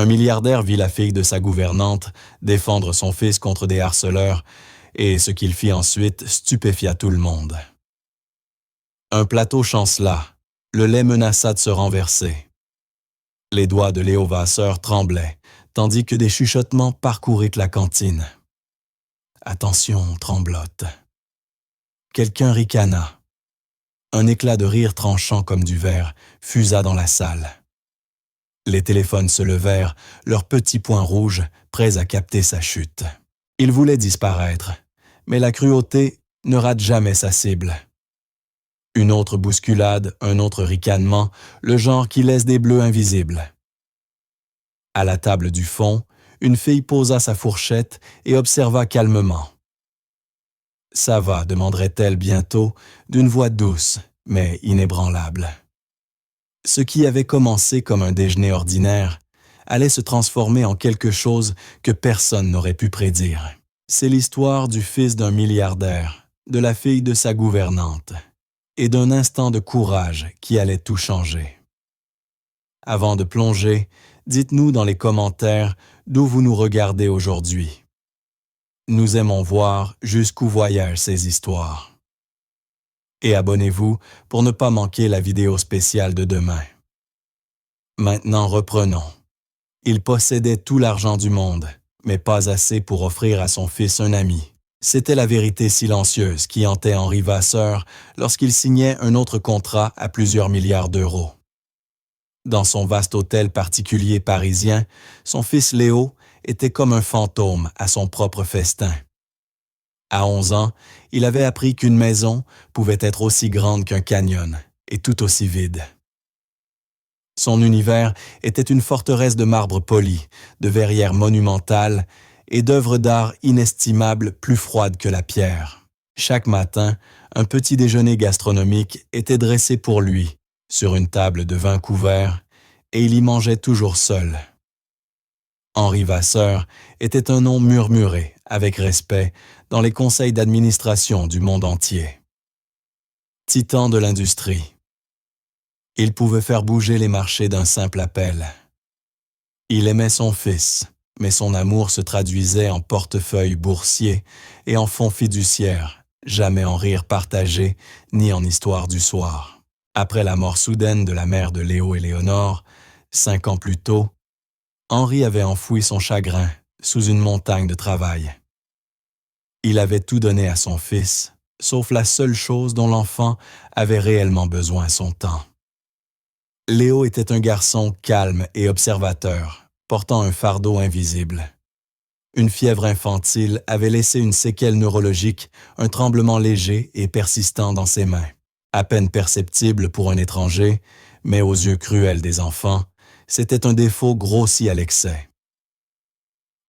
Un milliardaire vit la fille de sa gouvernante défendre son fils contre des harceleurs, et ce qu'il fit ensuite stupéfia tout le monde. Un plateau chancela, le lait menaça de se renverser. Les doigts de Léo Vasseur tremblaient, tandis que des chuchotements parcoururent la cantine. Attention, tremblote. Quelqu'un ricana. Un éclat de rire tranchant comme du verre fusa dans la salle. Les téléphones se levèrent, leurs petits points rouges, prêts à capter sa chute. Il voulait disparaître, mais la cruauté ne rate jamais sa cible. Une autre bousculade, un autre ricanement, le genre qui laisse des bleus invisibles. À la table du fond, une fille posa sa fourchette et observa calmement. « Ça va » demanderait-elle bientôt, d'une voix douce, mais inébranlable. Ce qui avait commencé comme un déjeuner ordinaire allait se transformer en quelque chose que personne n'aurait pu prédire. C'est l'histoire du fils d'un milliardaire, de la fille de sa gouvernante, et d'un instant de courage qui allait tout changer. Avant de plonger, dites-nous dans les commentaires d'où vous nous regardez aujourd'hui. Nous aimons voir jusqu'où voyagent ces histoires. Et abonnez-vous pour ne pas manquer la vidéo spéciale de demain. Maintenant reprenons. Il possédait tout l'argent du monde, mais pas assez pour offrir à son fils un ami. C'était la vérité silencieuse qui hantait Henri Vasseur lorsqu'il signait un autre contrat à plusieurs milliards d'euros. Dans son vaste hôtel particulier parisien, son fils Léo était comme un fantôme à son propre festin. À 11 ans, il avait appris qu'une maison pouvait être aussi grande qu'un canyon et tout aussi vide. Son univers était une forteresse de marbre poli, de verrières monumentales et d'œuvres d'art inestimables plus froides que la pierre. Chaque matin, un petit déjeuner gastronomique était dressé pour lui, sur une table de vin couvert, et il y mangeait toujours seul. Henri Vasseur était un nom murmuré, avec respect, dans les conseils d'administration du monde entier. Titan de l'industrie. Il pouvait faire bouger les marchés d'un simple appel. Il aimait son fils, mais son amour se traduisait en portefeuille boursier et en fonds fiduciaires, jamais en rire partagé ni en histoire du soir. Après la mort soudaine de la mère de Léo et Léonore, 5 ans plus tôt, Henri avait enfoui son chagrin sous une montagne de travail. Il avait tout donné à son fils, sauf la seule chose dont l'enfant avait réellement besoin, son temps. Léo était un garçon calme et observateur, portant un fardeau invisible. Une fièvre infantile avait laissé une séquelle neurologique, un tremblement léger et persistant dans ses mains. À peine perceptible pour un étranger, mais aux yeux cruels des enfants, c'était un défaut grossi à l'excès.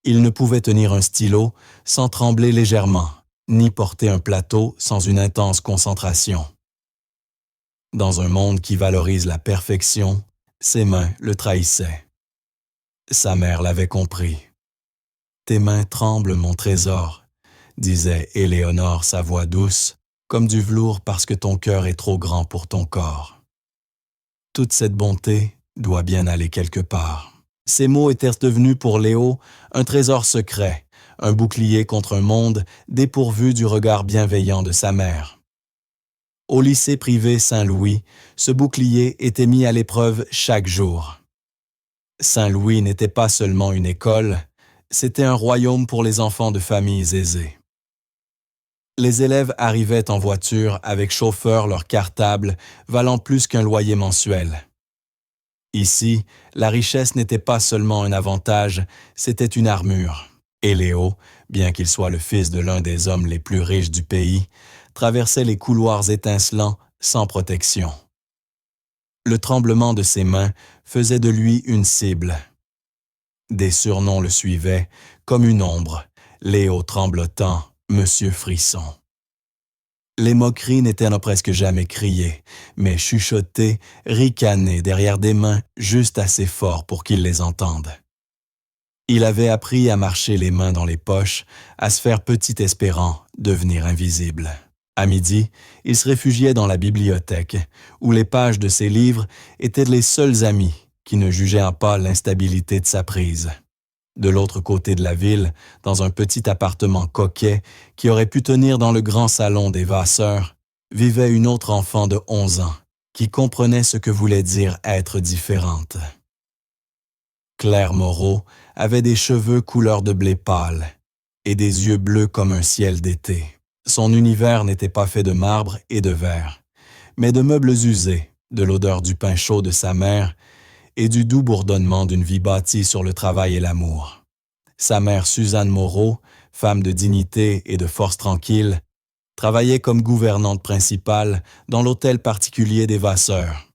Il ne pouvait tenir un stylo sans trembler légèrement, ni porter un plateau sans une intense concentration. Dans un monde qui valorise la perfection, ses mains le trahissaient. Sa mère l'avait compris. « Tes mains tremblent, mon trésor », disait Éléonore, sa voix douce, comme du velours parce que ton cœur est trop grand pour ton corps. Toute cette bonté doit bien aller quelque part. Ces mots étaient devenus pour Léo un trésor secret, un bouclier contre un monde dépourvu du regard bienveillant de sa mère. Au lycée privé Saint-Louis, ce bouclier était mis à l'épreuve chaque jour. Saint-Louis n'était pas seulement une école, c'était un royaume pour les enfants de familles aisées. Les élèves arrivaient en voiture avec chauffeur leur cartable valant plus qu'un loyer mensuel. Ici, la richesse n'était pas seulement un avantage, c'était une armure. Et Léo, bien qu'il soit le fils de l'un des hommes les plus riches du pays, traversait les couloirs étincelants sans protection. Le tremblement de ses mains faisait de lui une cible. Des surnoms le suivaient, comme une ombre, Léo tremblotant, Monsieur Frisson. Les moqueries n'étaient presque jamais criées, mais chuchotées, ricanées derrière des mains juste assez fort pour qu'ils les entendent. Il avait appris à marcher les mains dans les poches, à se faire petit espérant devenir invisible. À midi, il se réfugiait dans la bibliothèque, où les pages de ses livres étaient les seuls amis, qui ne jugeait pas l'instabilité de sa prise. De l'autre côté de la ville, dans un petit appartement coquet qui aurait pu tenir dans le grand salon des Vasseur, vivait une autre enfant de 11 ans qui comprenait ce que voulait dire être différente. Claire Moreau avait des cheveux couleur de blé pâle et des yeux bleus comme un ciel d'été. Son univers n'était pas fait de marbre et de verre, mais de meubles usés, de l'odeur du pain chaud de sa mère et du doux bourdonnement d'une vie bâtie sur le travail et l'amour. Sa mère Suzanne Moreau, femme de dignité et de force tranquille, travaillait comme gouvernante principale dans l'hôtel particulier des Vasseur.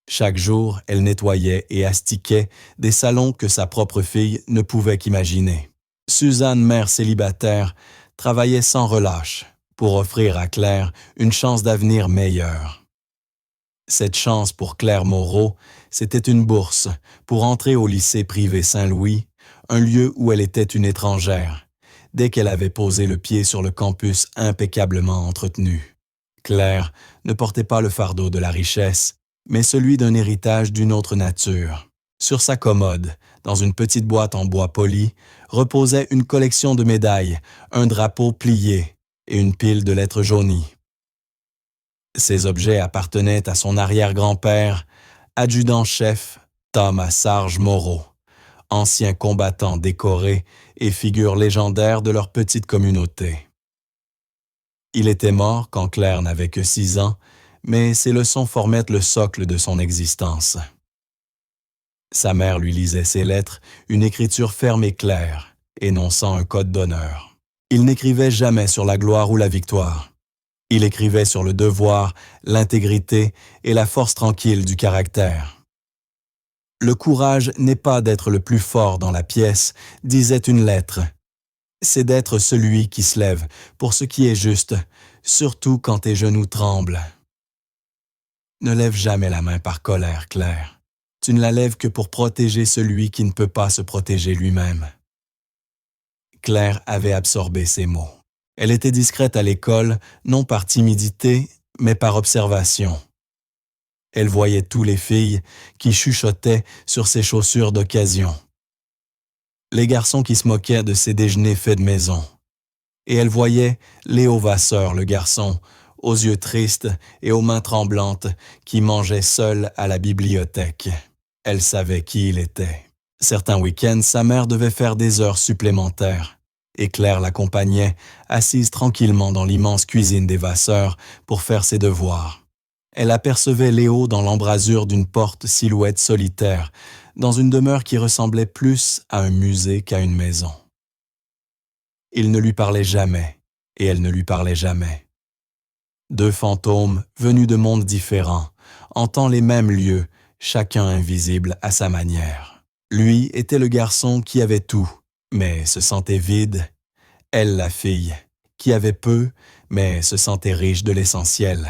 Chaque jour, elle nettoyait et astiquait des salons que sa propre fille ne pouvait qu'imaginer. Suzanne, mère célibataire, travaillait sans relâche pour offrir à Claire une chance d'avenir meilleure. Cette chance pour Claire Moreau, c'était une bourse pour entrer au lycée privé Saint-Louis, un lieu où elle était une étrangère, dès qu'elle avait posé le pied sur le campus impeccablement entretenu. Claire ne portait pas le fardeau de la richesse, mais celui d'un héritage d'une autre nature. Sur sa commode, dans une petite boîte en bois poli, reposait une collection de médailles, un drapeau plié et une pile de lettres jaunies. Ces objets appartenaient à son arrière-grand-père, adjudant-chef Thomas Sarge Moreau, ancien combattant décoré et figure légendaire de leur petite communauté. Il était mort quand Claire n'avait que 6 ans, mais ses leçons formaient le socle de son existence. Sa mère lui lisait ses lettres, une écriture ferme et claire, énonçant un code d'honneur. Il n'écrivait jamais sur la gloire ou la victoire. Il écrivait sur le devoir, l'intégrité et la force tranquille du caractère. Le courage n'est pas d'être le plus fort dans la pièce, disait une lettre. C'est d'être celui qui se lève pour ce qui est juste, surtout quand tes genoux tremblent. Ne lève jamais la main par colère, Claire. Tu ne la lèves que pour protéger celui qui ne peut pas se protéger lui-même. Claire avait absorbé ces mots. Elle était discrète à l'école, non par timidité, mais par observation. Elle voyait tous les filles qui chuchotaient sur ses chaussures d'occasion. Les garçons qui se moquaient de ses déjeuners faits de maison. Et elle voyait Léo Vasseur, le garçon, aux yeux tristes et aux mains tremblantes, qui mangeait seul à la bibliothèque. Elle savait qui il était. Certains week-ends, sa mère devait faire des heures supplémentaires. Et Claire l'accompagnait, assise tranquillement dans l'immense cuisine des Vasseur pour faire ses devoirs. Elle apercevait Léo dans l'embrasure d'une porte silhouette solitaire, dans une demeure qui ressemblait plus à un musée qu'à une maison. Il ne lui parlait jamais, et elle ne lui parlait jamais. 2 fantômes venus de mondes différents, hantant les mêmes lieux, chacun invisible à sa manière. Lui était le garçon qui avait tout, mais se sentait vide. Elle, la fille, qui avait peu, mais se sentait riche de l'essentiel.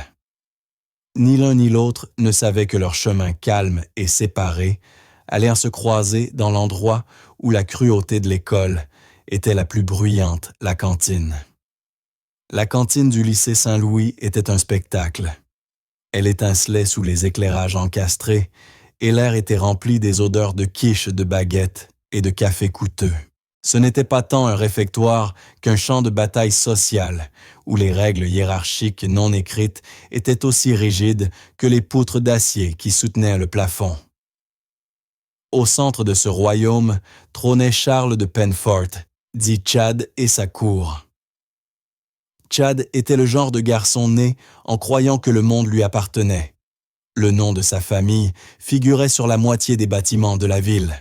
Ni l'un ni l'autre ne savaient que leur chemin calme et séparé allait se croiser dans l'endroit où la cruauté de l'école était la plus bruyante, la cantine. La cantine du lycée Saint-Louis était un spectacle. Elle étincelait sous les éclairages encastrés et l'air était rempli des odeurs de quiche de baguettes et de café coûteux. Ce n'était pas tant un réfectoire qu'un champ de bataille sociale, où les règles hiérarchiques non écrites étaient aussi rigides que les poutres d'acier qui soutenaient le plafond. Au centre de ce royaume trônait Charles de Penfort, dit Chad, et sa cour. Chad était le genre de garçon né en croyant que le monde lui appartenait. Le nom de sa famille figurait sur la moitié des bâtiments de la ville.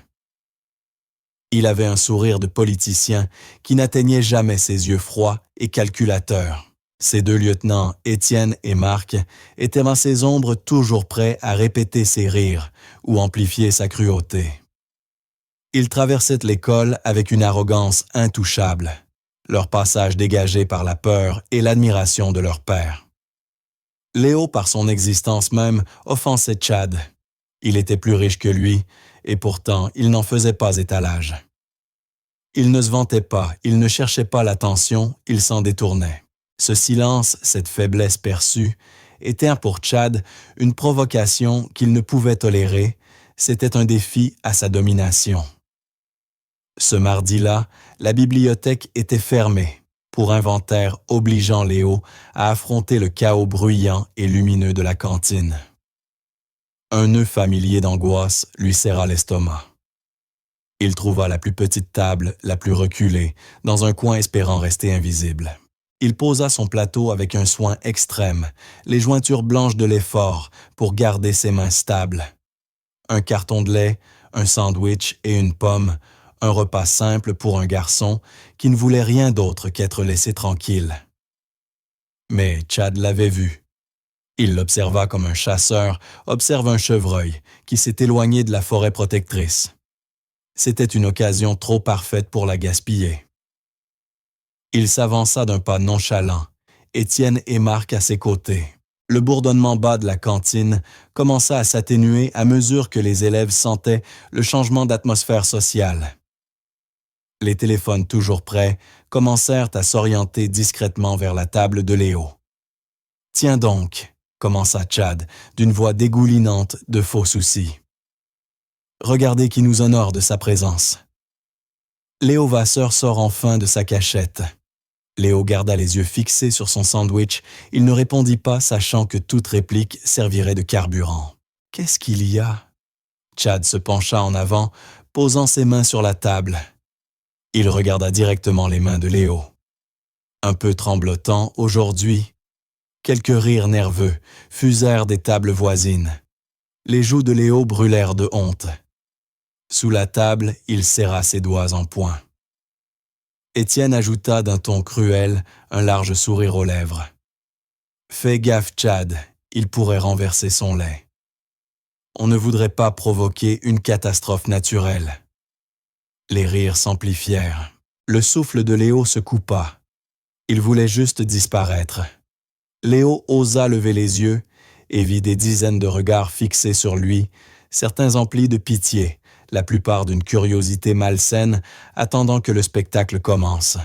Il avait un sourire de politicien qui n'atteignait jamais ses yeux froids et calculateurs. Ses 2 lieutenants, Étienne et Marc, étaient dans ses ombres toujours prêts à répéter ses rires ou amplifier sa cruauté. Ils traversaient l'école avec une arrogance intouchable, leur passage dégagé par la peur et l'admiration de leur père. Léo, par son existence même, offensait Chad. Il était plus riche que lui, et pourtant il n'en faisait pas étalage. Il ne se vantait pas, il ne cherchait pas l'attention, il s'en détournait. Ce silence, cette faiblesse perçue, était pour Chad une provocation qu'il ne pouvait tolérer, C'était un défi à sa domination. Ce mardi-là, la bibliothèque était fermée, pour inventaire obligeant Léo à affronter le chaos bruyant et lumineux de la cantine. Un nœud familier d'angoisse lui serra l'estomac. Il trouva la plus petite table, la plus reculée, dans un coin espérant rester invisible. Il posa son plateau avec un soin extrême, les jointures blanches de l'effort pour garder ses mains stables. Un carton de lait, un sandwich et une pomme, un repas simple pour un garçon qui ne voulait rien d'autre qu'être laissé tranquille. Mais Chad l'avait vu. Il l'observa comme un chasseur observe un chevreuil qui s'est éloigné de la forêt protectrice. C'était une occasion trop parfaite pour la gaspiller. Il s'avança d'un pas nonchalant, Étienne et Marc à ses côtés. Le bourdonnement bas de la cantine commença à s'atténuer à mesure que les élèves sentaient le changement d'atmosphère sociale. Les téléphones toujours prêts commencèrent à s'orienter discrètement vers la table de Léo. « Tiens donc », commença Chad, d'une voix dégoulinante de faux soucis. « Regardez qui nous honore de sa présence. » Léo Vasseur sort enfin de sa cachette. Léo garda les yeux fixés sur son sandwich. Il ne répondit pas, sachant que toute réplique servirait de carburant. « Qu'est-ce qu'il y a ?» Chad se pencha en avant, posant ses mains sur la table. Il regarda directement les mains de Léo. Un peu tremblotant aujourd'hui, quelques rires nerveux fusèrent des tables voisines. Les joues de Léo brûlèrent de honte. Sous la table, il serra ses doigts en poing. Étienne ajouta d'un ton cruel, un large sourire aux lèvres. « Fais gaffe, Chad, il pourrait renverser son lait. On ne voudrait pas provoquer une catastrophe naturelle. » Les rires s'amplifièrent. Le souffle de Léo se coupa. Il voulait juste disparaître. Léo osa lever les yeux et vit des dizaines de regards fixés sur lui, certains emplis de pitié, la plupart d'une curiosité malsaine, attendant que le spectacle commence.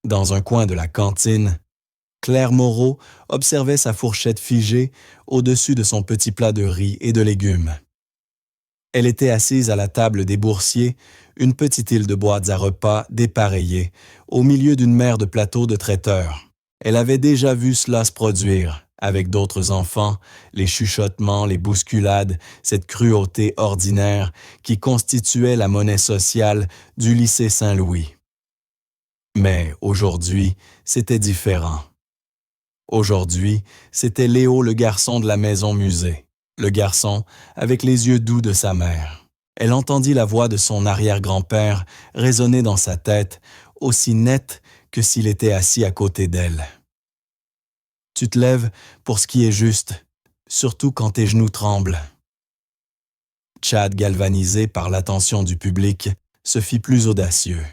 Dans un coin de la cantine, Claire Moreau observait sa fourchette figée au-dessus de son petit plat de riz et de légumes. Elle était assise à la table des boursiers, une petite île de boîtes à repas dépareillées, au milieu d'une mer de plateaux de traiteurs. Elle avait déjà vu cela se produire, avec d'autres enfants, les chuchotements, les bousculades, cette cruauté ordinaire qui constituait la monnaie sociale du lycée Saint-Louis. Mais aujourd'hui, c'était différent. Aujourd'hui, c'était Léo le garçon de la maison-musée. Le garçon, avec les yeux doux de sa mère. Elle entendit la voix de son arrière-grand-père résonner dans sa tête, aussi nette que s'il était assis à côté d'elle. « Tu te lèves pour ce qui est juste, surtout quand tes genoux tremblent. » Chad, galvanisé par l'attention du public, se fit plus audacieux.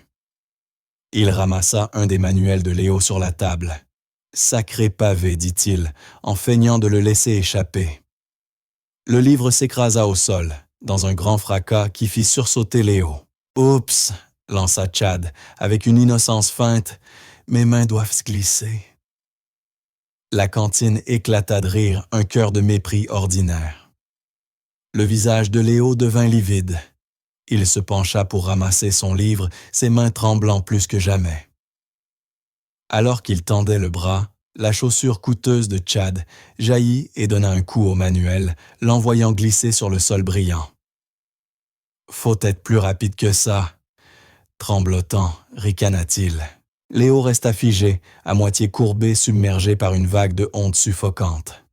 Il ramassa un des manuels de Léo sur la table. « Sacré pavé, dit-il, en feignant de le laisser échapper. » Le livre s'écrasa au sol, dans un grand fracas qui fit sursauter Léo. « Oups !» lança Chad, avec une innocence feinte. « Mes mains doivent se glisser. » La cantine éclata de rire, un cœur de mépris ordinaire. Le visage de Léo devint livide. Il se pencha pour ramasser son livre, ses mains tremblant plus que jamais. Alors qu'il tendait le bras, la chaussure coûteuse de Chad jaillit et donna un coup au manuel, l'envoyant glisser sur le sol brillant. « Faut être plus rapide que ça. » Tremblotant, ricana-t-il. Léo resta figé, à moitié courbé, submergé par une vague de honte suffocante.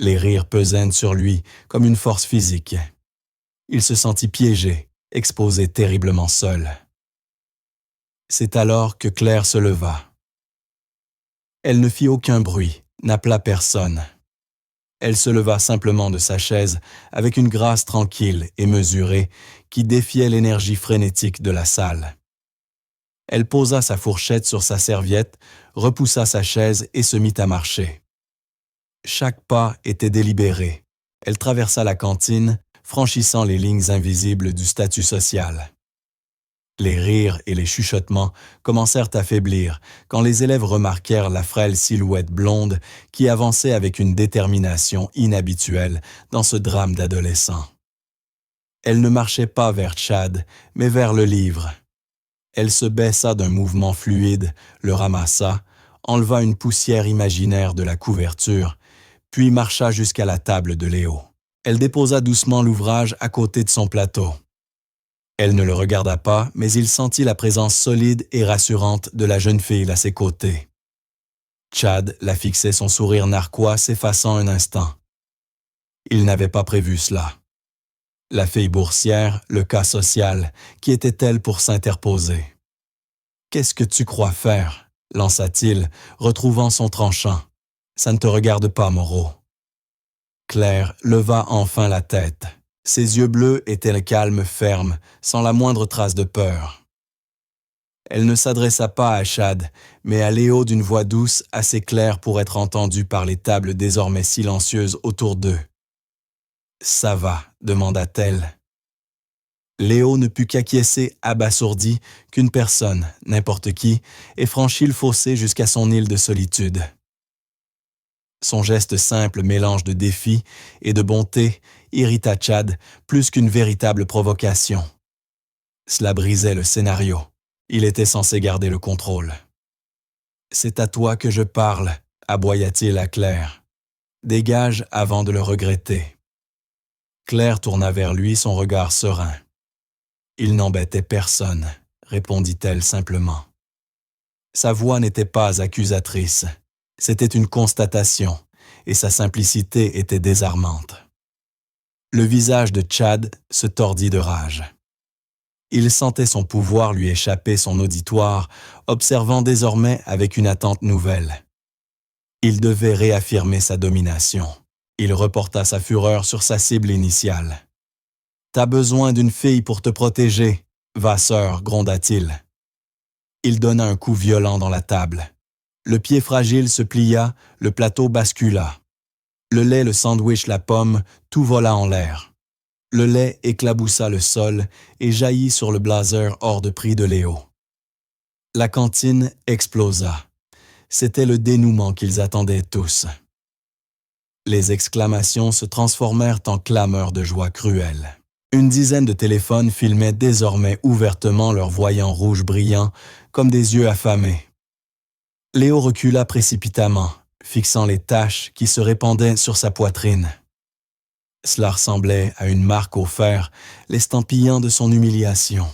Les rires pesaient sur lui comme une force physique. Il se sentit piégé, exposé terriblement seul. C'est alors que Claire se leva. Elle ne fit aucun bruit, n'appela personne. Elle se leva simplement de sa chaise avec une grâce tranquille et mesurée qui défiait l'énergie frénétique de la salle. Elle posa sa fourchette sur sa serviette, repoussa sa chaise et se mit à marcher. Chaque pas était délibéré. Elle traversa la cantine, franchissant les lignes invisibles du statut social. Les rires et les chuchotements commencèrent à faiblir quand les élèves remarquèrent la frêle silhouette blonde qui avançait avec une détermination inhabituelle dans ce drame d'adolescent. Elle ne marchait pas vers Chad, mais vers le livre. Elle se baissa d'un mouvement fluide, le ramassa, enleva une poussière imaginaire de la couverture, puis marcha jusqu'à la table de Léo. Elle déposa doucement l'ouvrage à côté de son plateau. Elle ne le regarda pas, mais il sentit la présence solide et rassurante de la jeune fille à ses côtés. Chad la fixait, son sourire narquois s'effaçant un instant. Il n'avait pas prévu cela. La fille boursière, le cas social, qui était-elle pour s'interposer? « Qu'est-ce que tu crois faire ?» lança-t-il, retrouvant son tranchant. « Ça ne te regarde pas, Moreau. » Claire leva enfin la tête. Ses yeux bleus étaient calmes, fermes, sans la moindre trace de peur. Elle ne s'adressa pas à Chad, mais à Léo d'une voix douce, assez claire pour être entendue par les tables désormais silencieuses autour d'eux. « Ça va ?» demanda-t-elle. Léo ne put qu'acquiescer abasourdi qu'une personne, n'importe qui, ait franchi le fossé jusqu'à son île de solitude. Son geste simple mélange de défi et de bonté irrita Chad plus qu'une véritable provocation. Cela brisait le scénario. Il était censé garder le contrôle. « C'est à toi que je parle », aboya-t-il à Claire. « Dégage avant de le regretter. » Claire tourna vers lui son regard serein. « Il n'embêtait personne », répondit-elle simplement. Sa voix n'était pas accusatrice. C'était une constatation, et sa simplicité était désarmante. Le visage de Chad se tordit de rage. Il sentait son pouvoir lui échapper son auditoire, observant désormais avec une attente nouvelle. Il devait réaffirmer sa domination. Il reporta sa fureur sur sa cible initiale. « T'as besoin d'une fille pour te protéger, va sœur, gronda-t-il. Il donna un coup violent dans la table. Le pied fragile se plia, le plateau bascula. Le lait, le sandwich, la pomme, tout vola en l'air. Le lait éclaboussa le sol et jaillit sur le blazer hors de prix de Léo. La cantine explosa. C'était le dénouement qu'ils attendaient tous. Les exclamations se transformèrent en clameurs de joie cruelle. Une dizaine de téléphones filmaient désormais ouvertement leurs voyants rouges brillants comme des yeux affamés. Léo recula précipitamment, fixant les taches qui se répandaient sur sa poitrine. Cela ressemblait à une marque au fer, l'estampillant de son humiliation.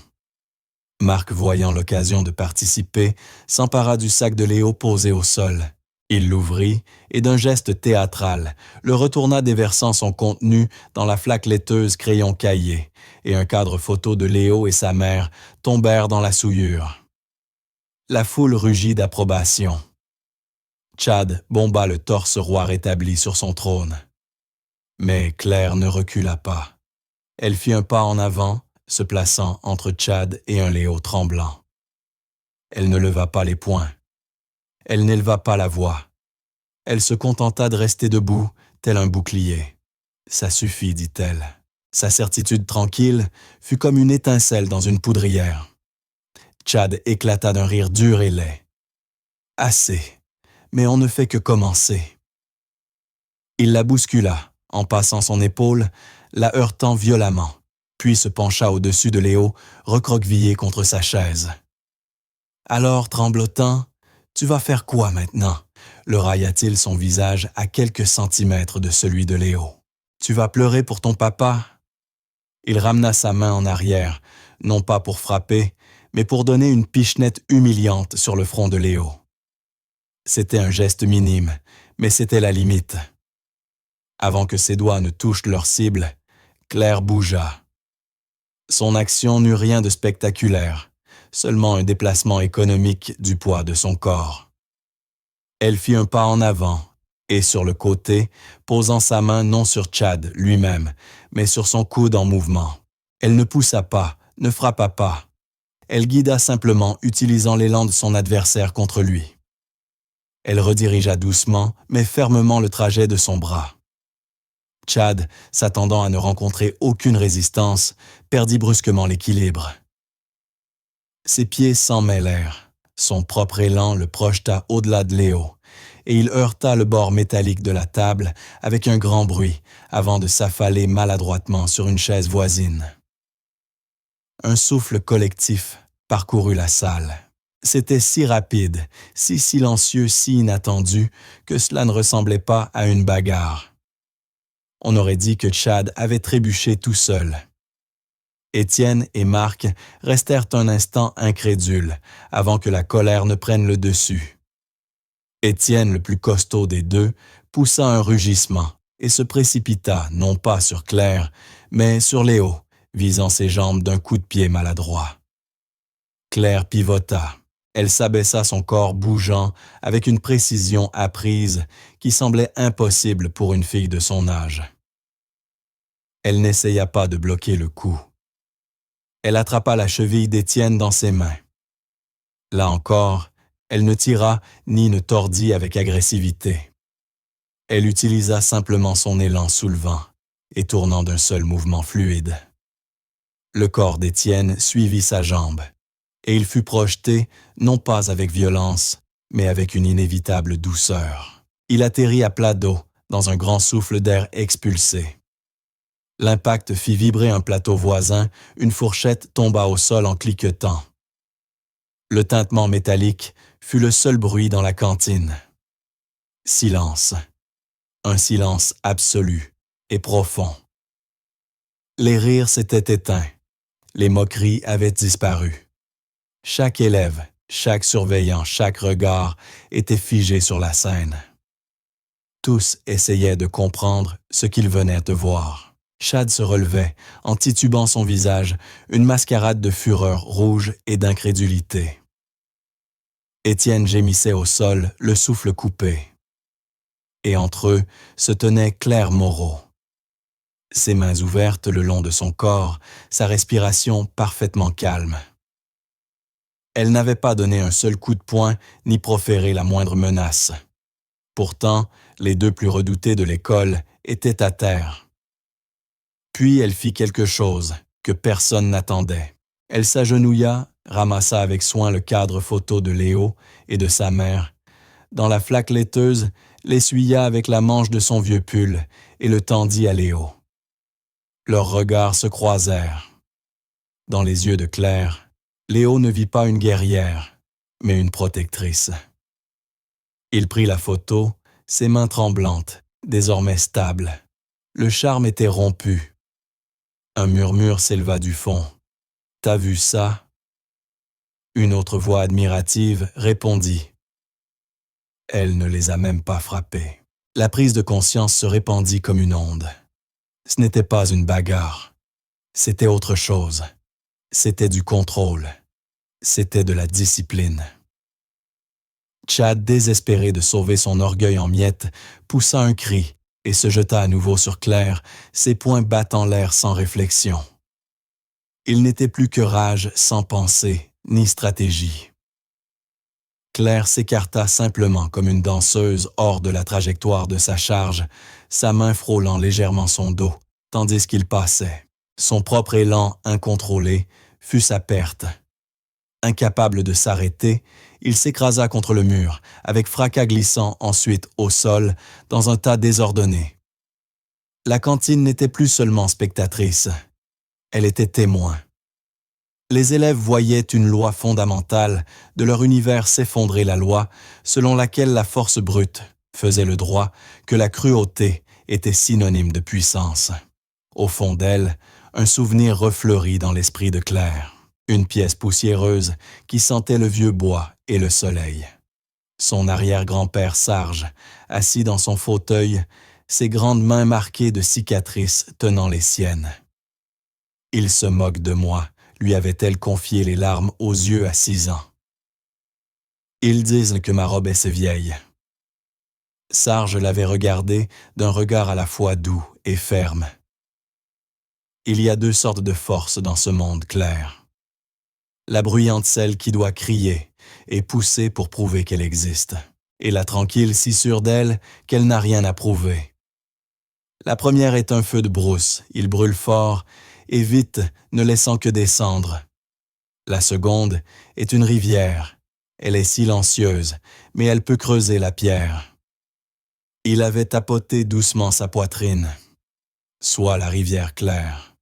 Marc, voyant l'occasion de participer, s'empara du sac de Léo posé au sol. Il l'ouvrit et d'un geste théâtral, le retourna déversant son contenu dans la flaque laiteuse crayon cahier, et un cadre photo de Léo et sa mère tombèrent dans la souillure. La foule rugit d'approbation. Chad bomba le torse roi rétabli sur son trône. Mais Claire ne recula pas. Elle fit un pas en avant, se plaçant entre Chad et un Léo tremblant. Elle ne leva pas les poings. Elle n'éleva pas la voix. Elle se contenta de rester debout, tel un bouclier. « Ça suffit, dit-elle. » Sa certitude tranquille fut comme une étincelle dans une poudrière. Chad éclata d'un rire dur et laid. « Assez, mais on ne fait que commencer. » Il la bouscula, en passant son épaule, la heurtant violemment, puis se pencha au-dessus de Léo, recroquevillé contre sa chaise. « Alors, tremblotant, tu vas faire quoi maintenant ?» le railla-t-il, son visage à quelques centimètres de celui de Léo. « Tu vas pleurer pour ton papa ?» Il ramena sa main en arrière, non pas pour frapper, mais pour donner une pichenette humiliante sur le front de Léo. C'était un geste minime, mais c'était la limite. Avant que ses doigts ne touchent leur cible, Claire bougea. Son action n'eut rien de spectaculaire, seulement un déplacement économique du poids de son corps. Elle fit un pas en avant et sur le côté, posant sa main non sur Chad lui-même, mais sur son coude en mouvement. Elle ne poussa pas, ne frappa pas. Elle guida simplement, utilisant l'élan de son adversaire contre lui. Elle redirigea doucement, mais fermement le trajet de son bras. Chad, s'attendant à ne rencontrer aucune résistance, perdit brusquement l'équilibre. Ses pieds s'en mêlèrent. Son propre élan le projeta au-delà de Léo, et il heurta le bord métallique de la table avec un grand bruit avant de s'affaler maladroitement sur une chaise voisine. Un souffle collectif parcourut la salle. C'était si rapide, si silencieux, si inattendu, que cela ne ressemblait pas à une bagarre. On aurait dit que Chad avait trébuché tout seul. Étienne et Marc restèrent un instant incrédules, avant que la colère ne prenne le dessus. Étienne, le plus costaud des deux, poussa un rugissement et se précipita non pas sur Claire, mais sur Léo, visant ses jambes d'un coup de pied maladroit. Claire pivota. Elle s'abaissa son corps bougeant avec une précision apprise qui semblait impossible pour une fille de son âge. Elle n'essaya pas de bloquer le coup. Elle attrapa la cheville d'Étienne dans ses mains. Là encore, elle ne tira ni ne tordit avec agressivité. Elle utilisa simplement son élan soulevant et tournant d'un seul mouvement fluide. Le corps d'Étienne suivit sa jambe, et il fut projeté, non pas avec violence, mais avec une inévitable douceur. Il atterrit à plat dos, dans un grand souffle d'air expulsé. L'impact fit vibrer un plateau voisin, une fourchette tomba au sol en cliquetant. Le tintement métallique fut le seul bruit dans la cantine. Silence. Un silence absolu et profond. Les rires s'étaient éteints. Les moqueries avaient disparu. Chaque élève, chaque surveillant, chaque regard était figé sur la scène. Tous essayaient de comprendre ce qu'ils venaient de voir. Chad se relevait, en titubant son visage, une mascarade de fureur rouge et d'incrédulité. Étienne gémissait au sol, le souffle coupé. Et entre eux se tenait Claire Moreau. Ses mains ouvertes le long de son corps, sa respiration parfaitement calme. Elle n'avait pas donné un seul coup de poing ni proféré la moindre menace. Pourtant, les deux plus redoutés de l'école étaient à terre. Puis elle fit quelque chose que personne n'attendait. Elle s'agenouilla, ramassa avec soin le cadre photo de Léo et de sa mère. Dans la flaque laiteuse, l'essuya avec la manche de son vieux pull et le tendit à Léo. Leurs regards se croisèrent. Dans les yeux de Claire, Léo ne vit pas une guerrière, mais une protectrice. Il prit la photo, ses mains tremblantes, désormais stables. Le charme était rompu. Un murmure s'éleva du fond. « T'as vu ça? » Une autre voix admirative répondit. Elle ne les a même pas frappés. La prise de conscience se répandit comme une onde. Ce n'était pas une bagarre. C'était autre chose. C'était du contrôle. C'était de la discipline. Chad, désespéré de sauver son orgueil en miettes, poussa un cri et se jeta à nouveau sur Claire, ses poings battant l'air sans réflexion. Il n'était plus que rage sans pensée ni stratégie. Claire s'écarta simplement comme une danseuse hors de la trajectoire de sa charge, sa main frôlant légèrement son dos, tandis qu'il passait. Son propre élan incontrôlé fut sa perte. Incapable de s'arrêter, il s'écrasa contre le mur, avec fracas glissant ensuite au sol, dans un tas désordonné. La cantine n'était plus seulement spectatrice, elle était témoin. Les élèves voyaient une loi fondamentale de leur univers s'effondrer, la loi selon laquelle la force brute faisait le droit, que la cruauté était synonyme de puissance. Au fond d'elle, un souvenir refleurit dans l'esprit de Claire. Une pièce poussiéreuse qui sentait le vieux bois et le soleil. Son arrière-grand-père Sarge, assis dans son fauteuil, ses grandes mains marquées de cicatrices tenant les siennes. « Il se moque de moi », lui avait-elle confié les larmes aux yeux à 6 ans. « Ils disent que ma robe est si vieille. » Sarge l'avait regardé d'un regard à la fois doux et ferme. Il y a 2 sortes de forces dans ce monde, Claire. La bruyante celle qui doit crier et pousser pour prouver qu'elle existe, et la tranquille si sûre d'elle qu'elle n'a rien à prouver. La première est un feu de brousse, il brûle fort et vite, ne laissant que des cendres. La seconde est une rivière, elle est silencieuse, mais elle peut creuser la pierre. Il avait tapoté doucement sa poitrine. Soit la rivière Claire.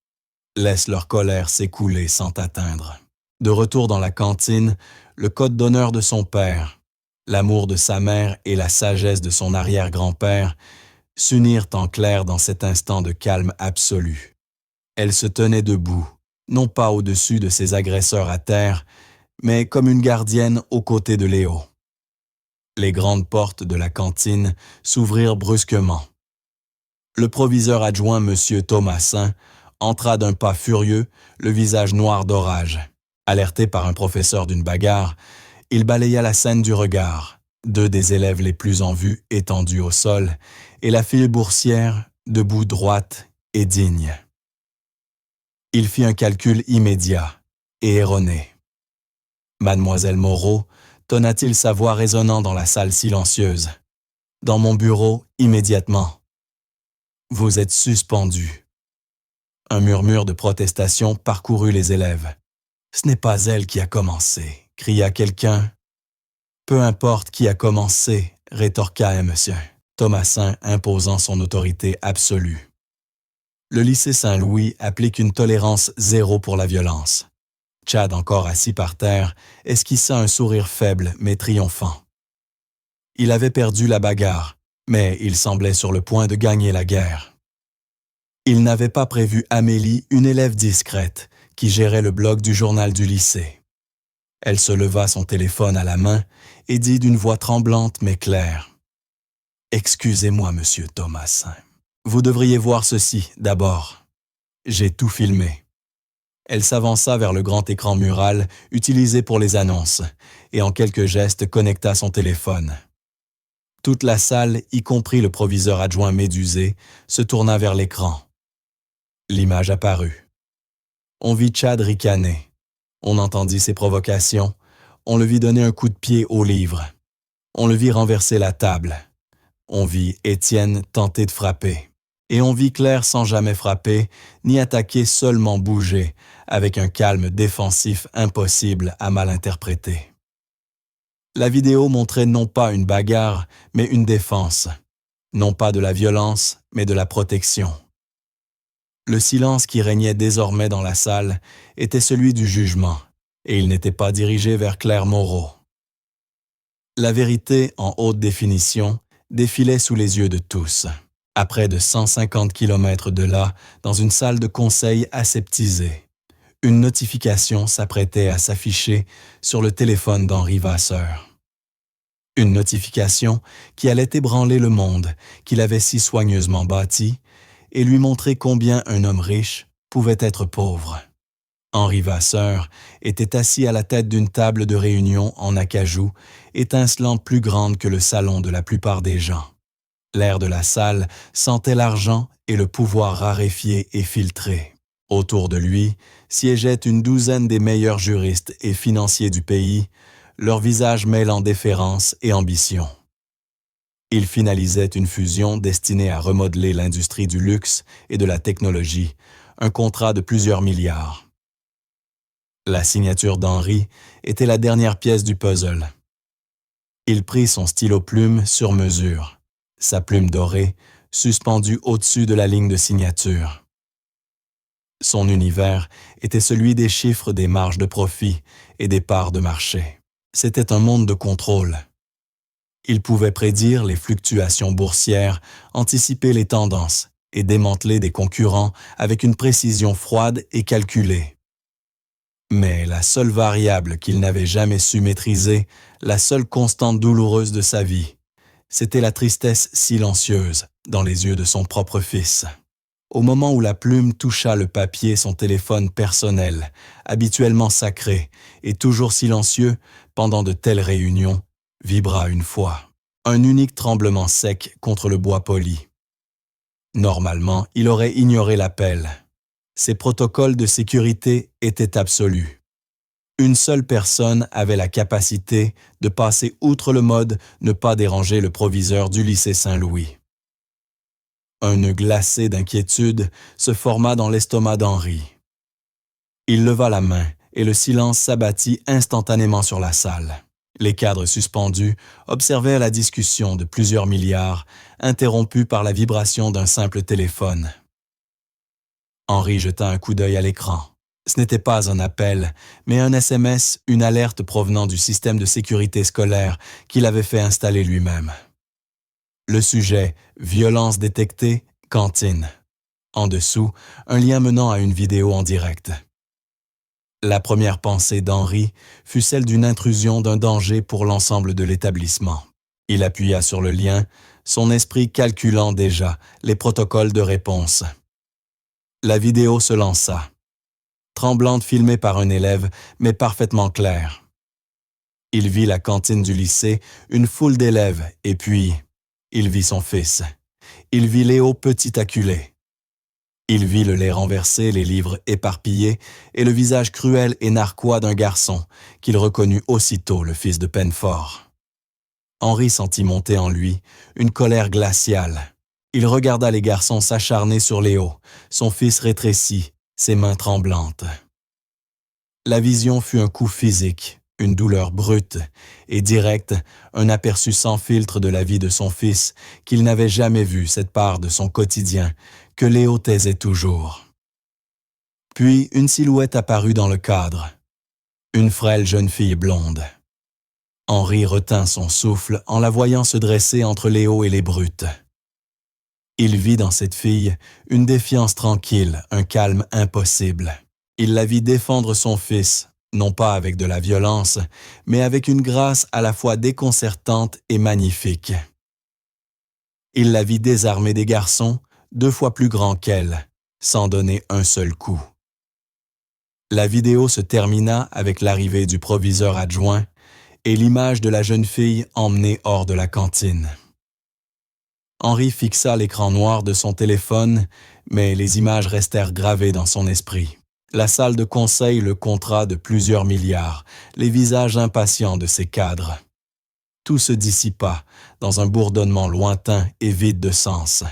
laissent leur colère s'écouler sans t'atteindre. De retour dans la cantine, le code d'honneur de son père, l'amour de sa mère et la sagesse de son arrière-grand-père s'unirent en clair dans cet instant de calme absolu. Elle se tenait debout, non pas au-dessus de ses agresseurs à terre, mais comme une gardienne aux côtés de Léo. Les grandes portes de la cantine s'ouvrirent brusquement. Le proviseur adjoint M. Thomasin entra d'un pas furieux, le visage noir d'orage. Alerté par un professeur d'une bagarre, il balaya la scène du regard, deux des élèves les plus en vue étendus au sol, et la fille boursière, debout droite et digne. Il fit un calcul immédiat et erroné. Mademoiselle Moreau tonna-t-il sa voix résonnant dans la salle silencieuse. Dans mon bureau, immédiatement. Vous êtes suspendu. Un murmure de protestation parcourut les élèves. Ce n'est pas elle qui a commencé, cria quelqu'un. Peu importe qui a commencé, rétorqua un monsieur, Thomasin imposant son autorité absolue. Le lycée Saint-Louis applique une tolérance zéro pour la violence. Chad, encore assis par terre, esquissa un sourire faible mais triomphant. Il avait perdu la bagarre, mais il semblait sur le point de gagner la guerre. Il n'avait pas prévu Amélie, une élève discrète, qui gérait le blog du journal du lycée. Elle se leva son téléphone à la main et dit d'une voix tremblante mais claire. « Excusez-moi, monsieur Thomasin. Vous devriez voir ceci, d'abord. J'ai tout filmé. » Elle s'avança vers le grand écran mural utilisé pour les annonces et en quelques gestes connecta son téléphone. Toute la salle, y compris le proviseur adjoint médusé, se tourna vers l'écran. L'image apparut. On vit Chad ricaner. On entendit ses provocations. On le vit donner un coup de pied au livre. On le vit renverser la table. On vit Étienne tenter de frapper. Et on vit Claire sans jamais frapper, ni attaquer, seulement bouger, avec un calme défensif impossible à mal interpréter. La vidéo montrait non pas une bagarre, mais une défense. Non pas de la violence, mais de la protection. Le silence qui régnait désormais dans la salle était celui du jugement, et il n'était pas dirigé vers Claire Moreau. La vérité, en haute définition, défilait sous les yeux de tous. À près de 150 km de là, dans une salle de conseil aseptisée, une notification s'apprêtait à s'afficher sur le téléphone d'Henri Vasseur. Une notification qui allait ébranler le monde qu'il avait si soigneusement bâti et lui montrer combien un homme riche pouvait être pauvre. Henri Vasseur était assis à la tête d'une table de réunion en acajou, étincelant plus grande que le salon de la plupart des gens. L'air de la salle sentait l'argent et le pouvoir raréfié et filtré. Autour de lui siégeait une douzaine des meilleurs juristes et financiers du pays, leurs visages mêlant déférence et ambition. Ils finalisaient une fusion destinée à remodeler l'industrie du luxe et de la technologie, un contrat de plusieurs milliards. La signature d'Henri était la dernière pièce du puzzle. Il prit son stylo-plume sur mesure, sa plume dorée, suspendue au-dessus de la ligne de signature. Son univers était celui des chiffres des marges de profit et des parts de marché. C'était un monde de contrôle. Il pouvait prédire les fluctuations boursières, anticiper les tendances et démanteler des concurrents avec une précision froide et calculée. Mais la seule variable qu'il n'avait jamais su maîtriser, la seule constante douloureuse de sa vie, c'était la tristesse silencieuse dans les yeux de son propre fils. Au moment où la plume toucha le papier, son téléphone personnel, habituellement sacré et toujours silencieux pendant de telles réunions, vibra une fois. Un unique tremblement sec contre le bois poli. Normalement, il aurait ignoré l'appel. Ses protocoles de sécurité étaient absolus. Une seule personne avait la capacité de passer outre le mode « ne pas déranger le proviseur du lycée Saint-Louis ». Un nœud glacé d'inquiétude se forma dans l'estomac d'Henri. Il leva la main et le silence s'abattit instantanément sur la salle. Les cadres suspendus observaient la discussion de plusieurs milliards, interrompue par la vibration d'un simple téléphone. Henri jeta un coup d'œil à l'écran. Ce n'était pas un appel, mais un SMS, une alerte provenant du système de sécurité scolaire qu'il avait fait installer lui-même. Le sujet, violence détectée, cantine. En dessous, un lien menant à une vidéo en direct. La première pensée d'Henri fut celle d'une intrusion d'un danger pour l'ensemble de l'établissement. Il appuya sur le lien, son esprit calculant déjà les protocoles de réponse. La vidéo se lança. Tremblante filmée par un élève, mais parfaitement claire. Il vit la cantine du lycée, une foule d'élèves, et puis, il vit son fils. Il vit Léo petit acculé. Il vit le lait renversé, les livres éparpillés, et le visage cruel et narquois d'un garçon, qu'il reconnut aussitôt le fils de Penfort. Henri sentit monter en lui une colère glaciale. Il regarda les garçons s'acharner sur Léo, son fils rétréci, ses mains tremblantes. La vision fut un coup physique, une douleur brute et directe, un aperçu sans filtre de la vie de son fils qu'il n'avait jamais vu cette part de son quotidien que Léo taisait toujours. Puis une silhouette apparut dans le cadre, une frêle jeune fille blonde. Henri retint son souffle en la voyant se dresser entre Léo et les brutes. Il vit dans cette fille une défiance tranquille, un calme impossible. Il la vit défendre son fils, non pas avec de la violence, mais avec une grâce à la fois déconcertante et magnifique. Il la vit désarmer des garçons 2 fois plus grands qu'elle, sans donner un seul coup. La vidéo se termina avec l'arrivée du proviseur adjoint et l'image de la jeune fille emmenée hors de la cantine. Henri fixa l'écran noir de son téléphone, mais les images restèrent gravées dans son esprit. La salle de conseil le contrat de plusieurs milliards, les visages impatients de ses cadres. Tout se dissipa dans un bourdonnement lointain et vide de sens.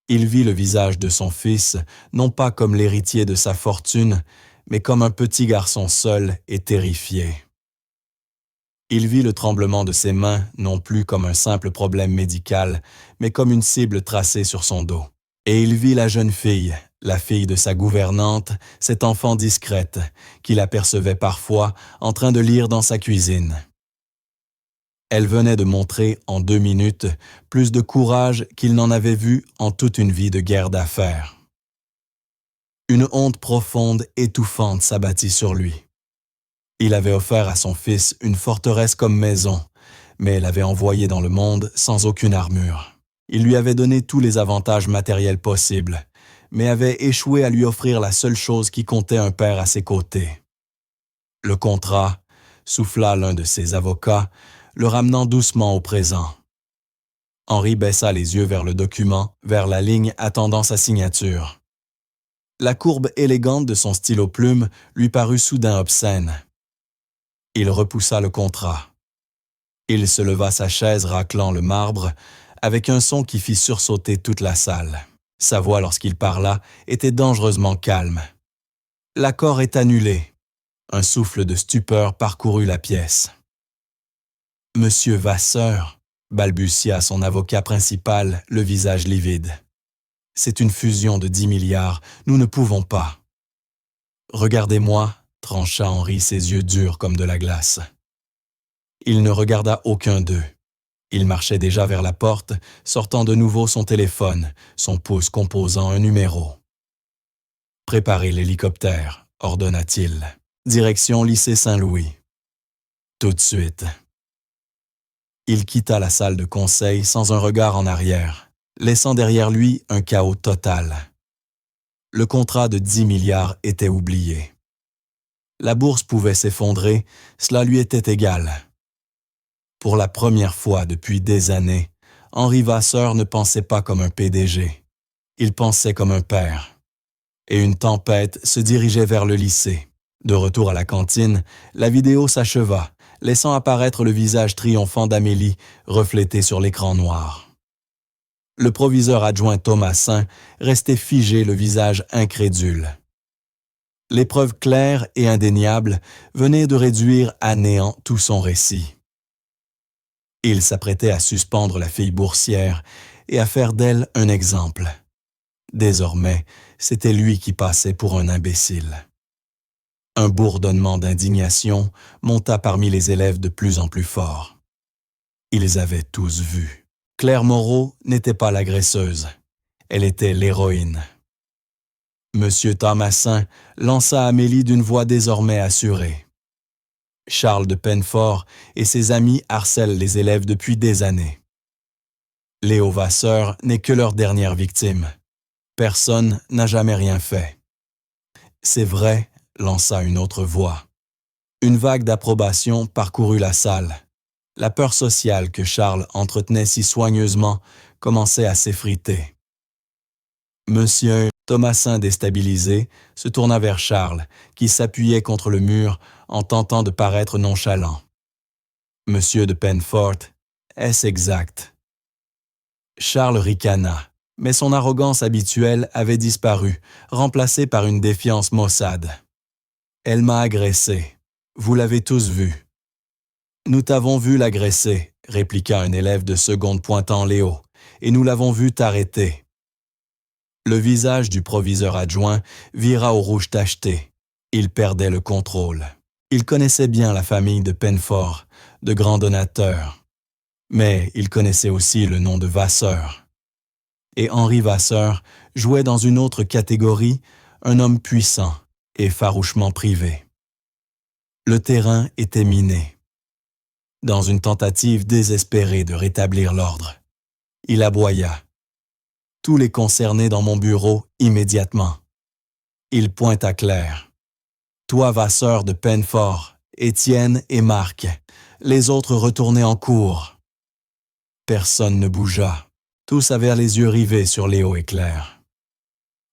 Il vit le visage de son fils, non pas comme l'héritier de sa fortune, mais comme un petit garçon seul et terrifié. Il vit le tremblement de ses mains non plus comme un simple problème médical, mais comme une cible tracée sur son dos. Et il vit la jeune fille, la fille de sa gouvernante, cette enfant discrète, qu'il apercevait parfois en train de lire dans sa cuisine. Elle venait de montrer, en 2 minutes, plus de courage qu'il n'en avait vu en toute une vie de guerre d'affaires. Une honte profonde, étouffante s'abattit sur lui. Il avait offert à son fils une forteresse comme maison, mais l'avait envoyé dans le monde sans aucune armure. Il lui avait donné tous les avantages matériels possibles, mais avait échoué à lui offrir la seule chose qui comptait un père à ses côtés. Le contrat, souffla l'un de ses avocats, le ramenant doucement au présent. Henri baissa les yeux vers le document, vers la ligne attendant sa signature. La courbe élégante de son stylo plume lui parut soudain obscène. Il repoussa le contrat. Il se leva sa chaise raclant le marbre, avec un son qui fit sursauter toute la salle. Sa voix, lorsqu'il parla, était dangereusement calme. « L'accord est annulé. » Un souffle de stupeur parcourut la pièce. « Monsieur Vasseur, » balbutia son avocat principal, le visage livide. « C'est une fusion de 10 milliards, nous ne pouvons pas. »« Regardez-moi, » trancha Henri, ses yeux durs comme de la glace. Il ne regarda aucun d'eux. Il marchait déjà vers la porte, sortant de nouveau son téléphone, son pouce composant un numéro. « Préparez l'hélicoptère, » ordonna-t-il. « Direction lycée Saint-Louis. » Tout de suite. Il quitta la salle de conseil sans un regard en arrière, laissant derrière lui un chaos total. Le contrat de 10 milliards était oublié. La bourse pouvait s'effondrer, cela lui était égal. Pour la première fois depuis des années, Henri Vasseur ne pensait pas comme un PDG. Il pensait comme un père. Et une tempête se dirigeait vers le lycée. De retour à la cantine, la vidéo s'acheva, laissant apparaître le visage triomphant d'Amélie, reflété sur l'écran noir. Le proviseur adjoint Thomasin restait figé, le visage incrédule. Les preuves claires et indéniables venaient de réduire à néant tout son récit. Il s'apprêtait à suspendre la fille boursière et à faire d'elle un exemple. Désormais, c'était lui qui passait pour un imbécile. Un bourdonnement d'indignation monta parmi les élèves de plus en plus fort. Ils avaient tous vu. Claire Moreau n'était pas l'agresseuse. Elle était l'héroïne. Monsieur Thomasin lança Amélie d'une voix désormais assurée. Charles de Pennefort et ses amis harcèlent les élèves depuis des années. Léo Vasseur n'est que leur dernière victime. Personne n'a jamais rien fait. C'est vrai, lança une autre voix. Une vague d'approbation parcourut la salle. La peur sociale que Charles entretenait si soigneusement commençait à s'effriter. Monsieur Thomasin déstabilisé se tourna vers Charles, qui s'appuyait contre le mur en tentant de paraître nonchalant. Monsieur de Pennefort, est-ce exact? Charles ricana, mais son arrogance habituelle avait disparu, remplacée par une défiance maussade. Elle m'a agressé. Vous l'avez tous vu. Nous t'avons vu l'agresser, répliqua un élève de seconde pointant Léo, et nous l'avons vu t'arrêter. Le visage du proviseur adjoint vira au rouge tacheté. Il perdait le contrôle. Il connaissait bien la famille de Pennefort, de grands donateurs. Mais il connaissait aussi le nom de Vasseur. Et Henri Vasseur jouait dans une autre catégorie, un homme puissant et farouchement privé. Le terrain était miné. Dans une tentative désespérée de rétablir l'ordre, il aboya. Tous les concernés dans mon bureau immédiatement. Il pointe à Claire. Toi, Vasseur de Pennefort, Étienne et Marc, les autres retournaient en cour. Personne ne bougea. Tous avaient les yeux rivés sur Léo et Claire.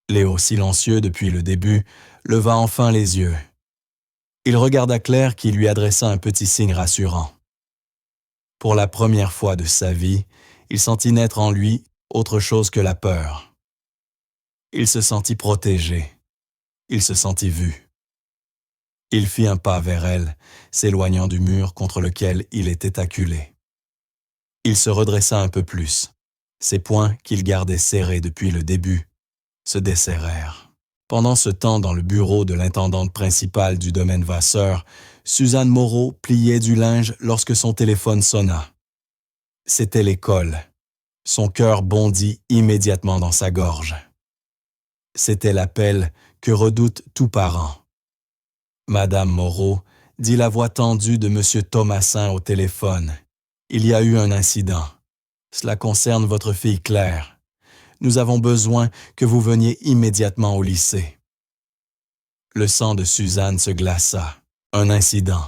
Léo, silencieux depuis le début, leva enfin les yeux. Il regarda Claire qui lui adressa un petit signe rassurant. Pour la première fois de sa vie, il sentit naître en lui autre chose que la peur. Il se sentit protégé. Il se sentit vu. Il fit un pas vers elle, s'éloignant du mur contre lequel il était acculé. Il se redressa un peu plus. Ses poings, qu'il gardait serrés depuis le début, se desserrèrent. Pendant ce temps, dans le bureau de l'intendante principale du domaine Vasseur, Suzanne Moreau pliait du linge lorsque son téléphone sonna. C'était l'école. Son cœur bondit immédiatement dans sa gorge. C'était l'appel que redoute tout parent. Madame Moreau, dit la voix tendue de Monsieur Thomasin au téléphone. Il y a eu un incident. Cela concerne votre fille Claire. Nous avons besoin que vous veniez immédiatement au lycée. Le sang de Suzanne se glaça. Un incident.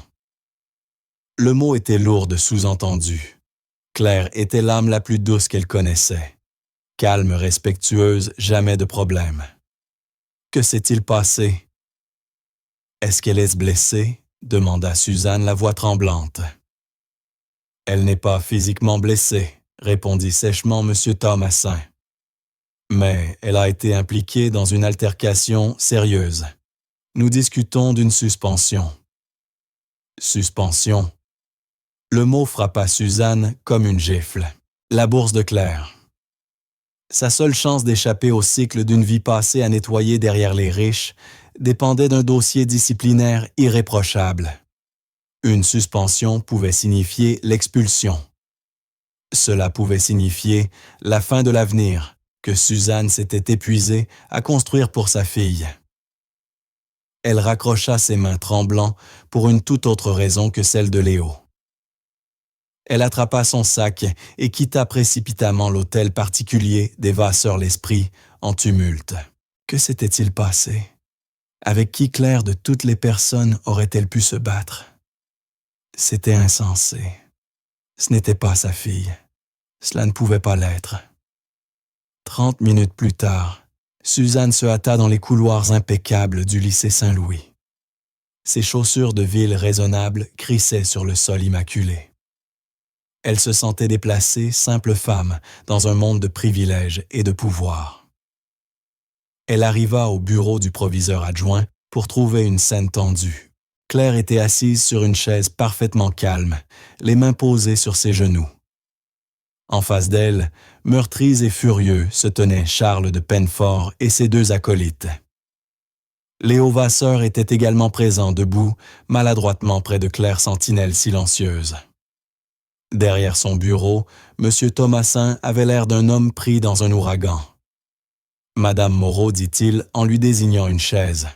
Le mot était lourd de sous-entendu. Claire était l'âme la plus douce qu'elle connaissait. Calme, respectueuse, jamais de problème. Que s'est-il passé? Est-ce qu'elle est blessée? Demanda Suzanne, la voix tremblante. Elle n'est pas physiquement blessée, répondit sèchement M. Thomasin. Mais elle a été impliquée dans une altercation sérieuse. Nous discutons d'une suspension. Suspension. Le mot frappa Suzanne comme une gifle. La bourse de Claire. Sa seule chance d'échapper au cycle d'une vie passée à nettoyer derrière les riches dépendait d'un dossier disciplinaire irréprochable. Une suspension pouvait signifier l'expulsion. Cela pouvait signifier la fin de l'avenir que Suzanne s'était épuisée à construire pour sa fille. Elle raccrocha ses mains tremblant pour une toute autre raison que celle de Léo. Elle attrapa son sac et quitta précipitamment l'hôtel particulier des Vasseur-l'Esprit en tumulte. Que s'était-il passé? Avec qui Claire de toutes les personnes aurait-elle pu se battre? C'était insensé. Ce n'était pas sa fille. Cela ne pouvait pas l'être. 30 minutes plus tard, Suzanne se hâta dans les couloirs impeccables du lycée Saint-Louis. Ses chaussures de ville raisonnables crissaient sur le sol immaculé. Elle se sentait déplacée, simple femme, dans un monde de privilèges et de pouvoir. Elle arriva au bureau du proviseur adjoint pour trouver une scène tendue. Claire était assise sur une chaise parfaitement calme, les mains posées sur ses genoux. En face d'elle, meurtris et furieux, se tenaient Charles de Penfort et ses deux acolytes. Léo Vasseur était également présent debout, maladroitement près de Claire Sentinelle silencieuse. Derrière son bureau, M. Thomasin avait l'air d'un homme pris dans un ouragan. « Madame Moreau, dit-il en lui désignant une chaise.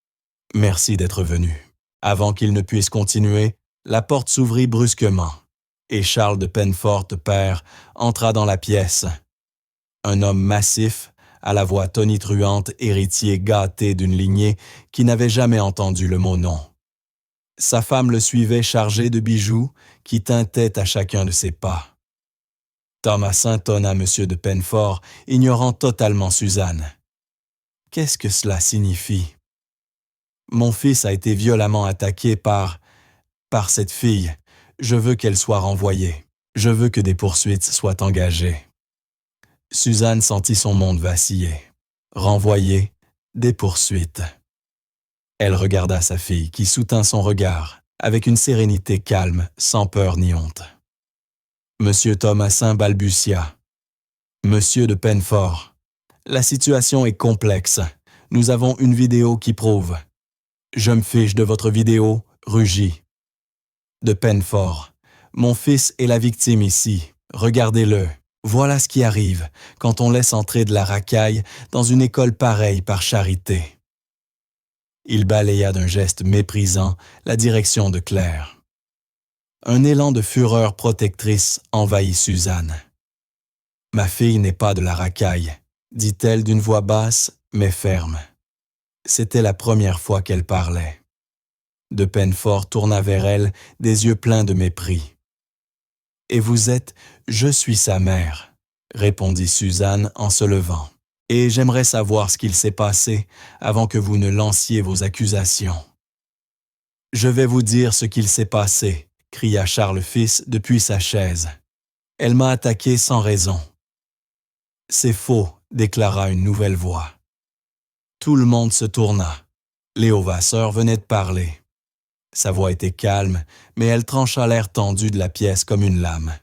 « Merci d'être venu. » Avant qu'il ne puisse continuer, la porte s'ouvrit brusquement, et Charles de Penfort, père, entra dans la pièce. Un homme massif, à la voix tonitruante, héritier gâté d'une lignée qui n'avait jamais entendu le mot non. Sa femme le suivait chargée de bijoux qui tintaient à chacun de ses pas. Thomasin tonna M. de Penfort, ignorant totalement Suzanne. « Qu'est-ce que cela signifie? »« Mon fils a été violemment attaqué par cette fille. Je veux qu'elle soit renvoyée. Je veux que des poursuites soient engagées. » Suzanne sentit son monde vaciller. Renvoyée, des poursuites. Elle regarda sa fille qui soutint son regard, avec une sérénité calme, sans peur ni honte. Monsieur Thomasin balbutia. « Monsieur de Penfort, la situation est complexe. Nous avons une vidéo qui prouve. » « Je me fiche de votre vidéo, rugit. De Penfort, mon fils est la victime ici. Regardez-le. Voilà ce qui arrive quand on laisse entrer de la racaille dans une école pareille par charité. » Il balaya d'un geste méprisant la direction de Claire. Un élan de fureur protectrice envahit Suzanne. « Ma fille n'est pas de la racaille, » dit-elle d'une voix basse mais ferme. C'était la première fois qu'elle parlait. De Penfort tourna vers elle des yeux pleins de mépris. « Et vous êtes, je suis sa mère, » répondit Suzanne en se levant. « Et j'aimerais savoir ce qu'il s'est passé avant que vous ne lanciez vos accusations. »« Je vais vous dire ce qu'il s'est passé, » cria Charles fils depuis sa chaise. « Elle m'a attaqué sans raison. »« C'est faux, » déclara une nouvelle voix. Tout le monde se tourna. Léo Vasseur venait de parler. Sa voix était calme, mais elle trancha l'air tendu de la pièce comme une lame.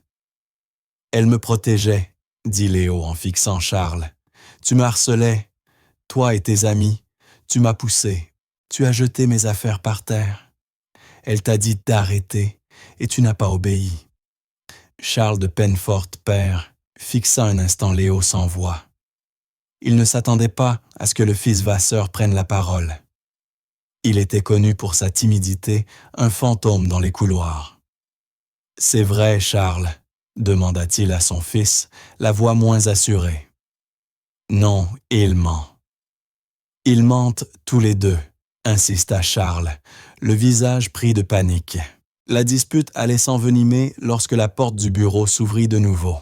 « Elle me protégeait, » dit Léo en fixant Charles. « Tu me harcelais, toi et tes amis. Tu m'as poussé. Tu as jeté mes affaires par terre. Elle t'a dit d'arrêter, et tu n'as pas obéi. » Charles de Penfort, père, fixa un instant Léo sans voix. Il ne s'attendait pas à ce que le fils Vasseur prenne la parole. Il était connu pour sa timidité, un fantôme dans les couloirs. « C'est vrai, Charles ?» demanda-t-il à son fils, la voix moins assurée. « Non, il ment. »« Ils mentent tous les deux, » insista Charles, le visage pris de panique. La dispute allait s'envenimer lorsque la porte du bureau s'ouvrit de nouveau.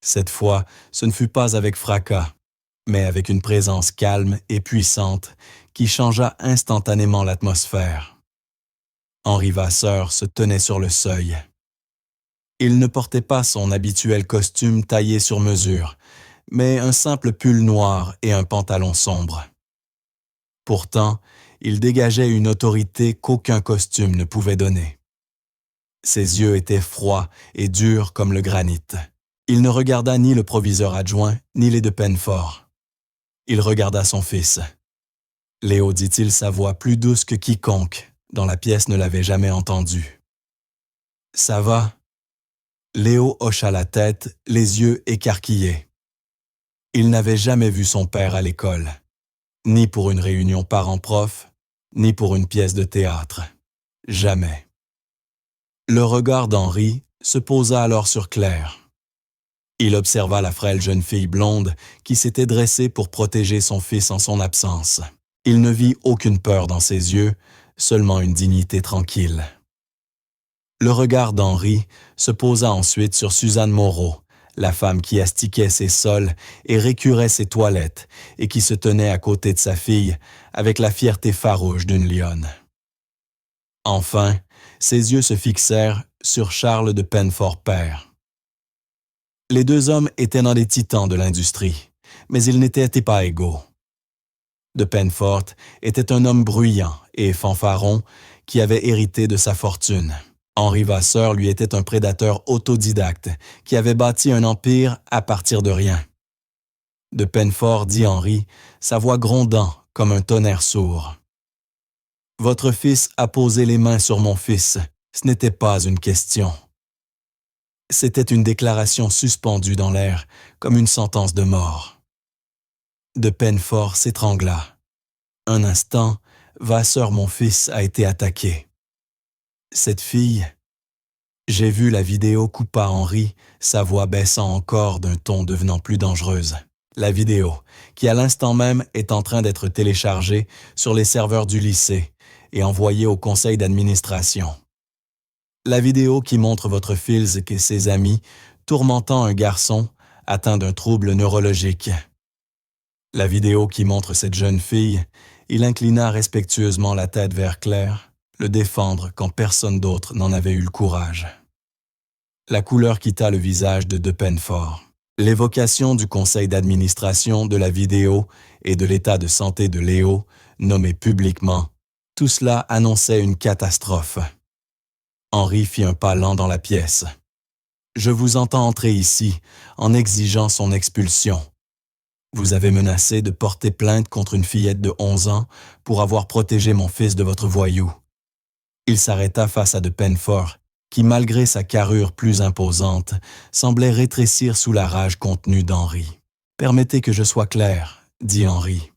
Cette fois, ce ne fut pas avec fracas, mais avec une présence calme et puissante qui changea instantanément l'atmosphère. Henri Vasseur se tenait sur le seuil. Il ne portait pas son habituel costume taillé sur mesure, mais un simple pull noir et un pantalon sombre. Pourtant, il dégageait une autorité qu'aucun costume ne pouvait donner. Ses yeux étaient froids et durs comme le granit. Il ne regarda ni le proviseur adjoint, ni les de Penfort. Il regarda son fils. Léo, dit-il, sa voix plus douce que quiconque dans la pièce ne l'avait jamais entendu. « Ça va ?» Léo hocha la tête, les yeux écarquillés. Il n'avait jamais vu son père à l'école, ni pour une réunion parents-prof, ni pour une pièce de théâtre. Jamais. Le regard d'Henri se posa alors sur Claire. Il observa la frêle jeune fille blonde qui s'était dressée pour protéger son fils en son absence. Il ne vit aucune peur dans ses yeux, seulement une dignité tranquille. Le regard d'Henri se posa ensuite sur Suzanne Moreau, la femme qui astiquait ses sols et récurait ses toilettes et qui se tenait à côté de sa fille avec la fierté farouche d'une lionne. Enfin, ses yeux se fixèrent sur Charles de Penfort père. Les deux hommes étaient dans les titans de l'industrie, mais ils n'étaient pas égaux. De Penfort était un homme bruyant et fanfaron qui avait hérité de sa fortune. Henri Vasseur lui était un prédateur autodidacte qui avait bâti un empire à partir de rien. De peine fort, dit Henri, sa voix grondant comme un tonnerre sourd. Votre fils a posé les mains sur mon fils. Ce n'était pas une question. C'était une déclaration suspendue dans l'air, comme une sentence de mort. De peine fort s'étrangla. Un instant, Vasseur, mon fils, a été attaqué. Cette fille... J'ai vu la vidéo, coupa Henri, sa voix baissant encore d'un ton devenant plus dangereuse. La vidéo, qui à l'instant même est en train d'être téléchargée sur les serveurs du lycée et envoyée au conseil d'administration. La vidéo qui montre votre fils et ses amis tourmentant un garçon atteint d'un trouble neurologique. La vidéo qui montre cette jeune fille, il inclina respectueusement la tête vers Claire, le défendre quand personne d'autre n'en avait eu le courage. La couleur quitta le visage de Pennefort. L'évocation du conseil d'administration, de la vidéo et de l'état de santé de Léo, nommé publiquement, tout cela annonçait une catastrophe. Henri fit un pas lent dans la pièce. « Je vous entends entrer ici en exigeant son expulsion. Vous avez menacé de porter plainte contre une fillette de 11 ans pour avoir protégé mon fils de votre voyou. » Il s'arrêta face à de Pennefort, qui, malgré sa carrure plus imposante, semblait rétrécir sous la rage contenue d'Henri. « Permettez que je sois clair, » dit Henri.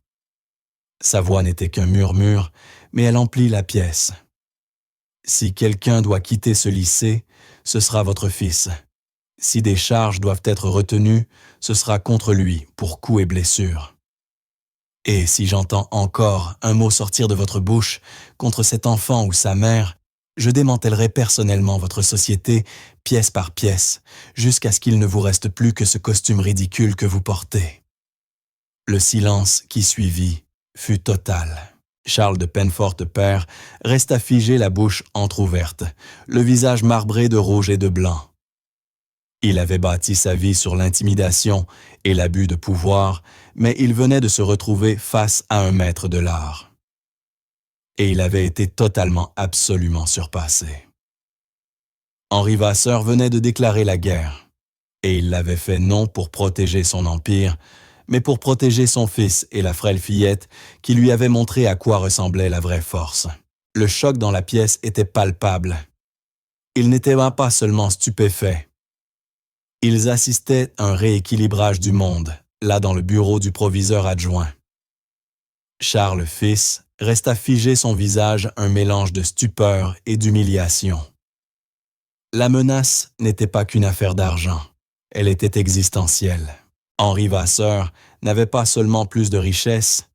Sa voix n'était qu'un murmure, mais elle emplit la pièce. « Si quelqu'un doit quitter ce lycée, ce sera votre fils. Si des charges doivent être retenues, ce sera contre lui pour coups et blessures. Et si j'entends encore un mot sortir de votre bouche contre cet enfant ou sa mère, je démantèlerai personnellement votre société, pièce par pièce, jusqu'à ce qu'il ne vous reste plus que ce costume ridicule que vous portez. » Le silence qui suivit fut total. Charles de Pennefort père resta figé, la bouche entr'ouverte, le visage marbré de rouge et de blanc. Il avait bâti sa vie sur l'intimidation et l'abus de pouvoir, mais il venait de se retrouver face à un maître de l'art. Et il avait été totalement, absolument surpassé. Henri Vasseur venait de déclarer la guerre, et il l'avait fait non pour protéger son empire, mais pour protéger son fils et la frêle fillette qui lui avait montré à quoi ressemblait la vraie force. Le choc dans la pièce était palpable. Ils n'étaient pas seulement stupéfaits. Ils assistaient à un rééquilibrage du monde, là dans le bureau du proviseur adjoint. Charles, fils, resta figé, son visage un mélange de stupeur et d'humiliation. La menace n'était pas qu'une affaire d'argent, elle était existentielle. Henri Vasseur n'avait pas seulement plus de richesse,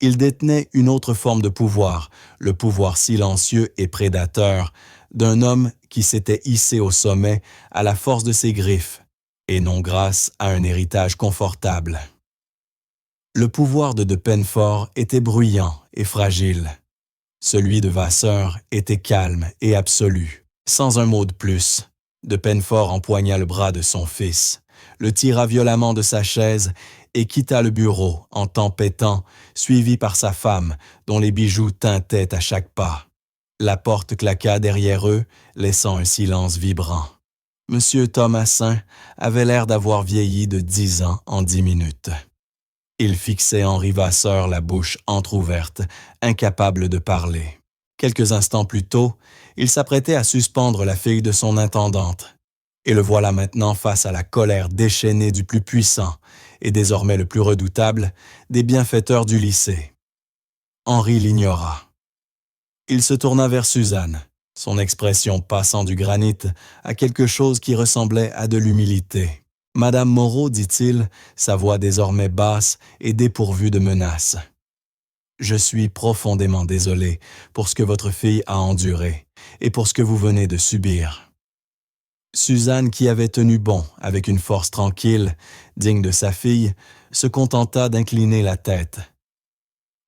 il détenait une autre forme de pouvoir, le pouvoir silencieux et prédateur d'un homme qui s'était hissé au sommet à la force de ses griffes, et non grâce à un héritage confortable. Le pouvoir de Pennefort était bruyant et fragile. Celui de Vasseur était calme et absolu. Sans un mot de plus, de Pennefort empoigna le bras de son fils, le tira violemment de sa chaise et quitta le bureau en tempêtant, suivi par sa femme, dont les bijoux tintaient à chaque pas. La porte claqua derrière eux, laissant un silence vibrant. Monsieur Thomasin avait l'air d'avoir vieilli de 10 ans en 10 minutes. Il fixait Henri Vasseur, la bouche entr'ouverte, incapable de parler. Quelques instants plus tôt, il s'apprêtait à suspendre la fille de son intendante. Et le voilà maintenant face à la colère déchaînée du plus puissant et désormais le plus redoutable des bienfaiteurs du lycée. Henri l'ignora. Il se tourna vers Suzanne, son expression passant du granit à quelque chose qui ressemblait à de l'humilité. « Madame Moreau, dit-il, sa voix désormais basse et dépourvue de menaces. Je suis profondément désolé pour ce que votre fille a enduré et pour ce que vous venez de subir. » Suzanne, qui avait tenu bon avec une force tranquille, digne de sa fille, se contenta d'incliner la tête.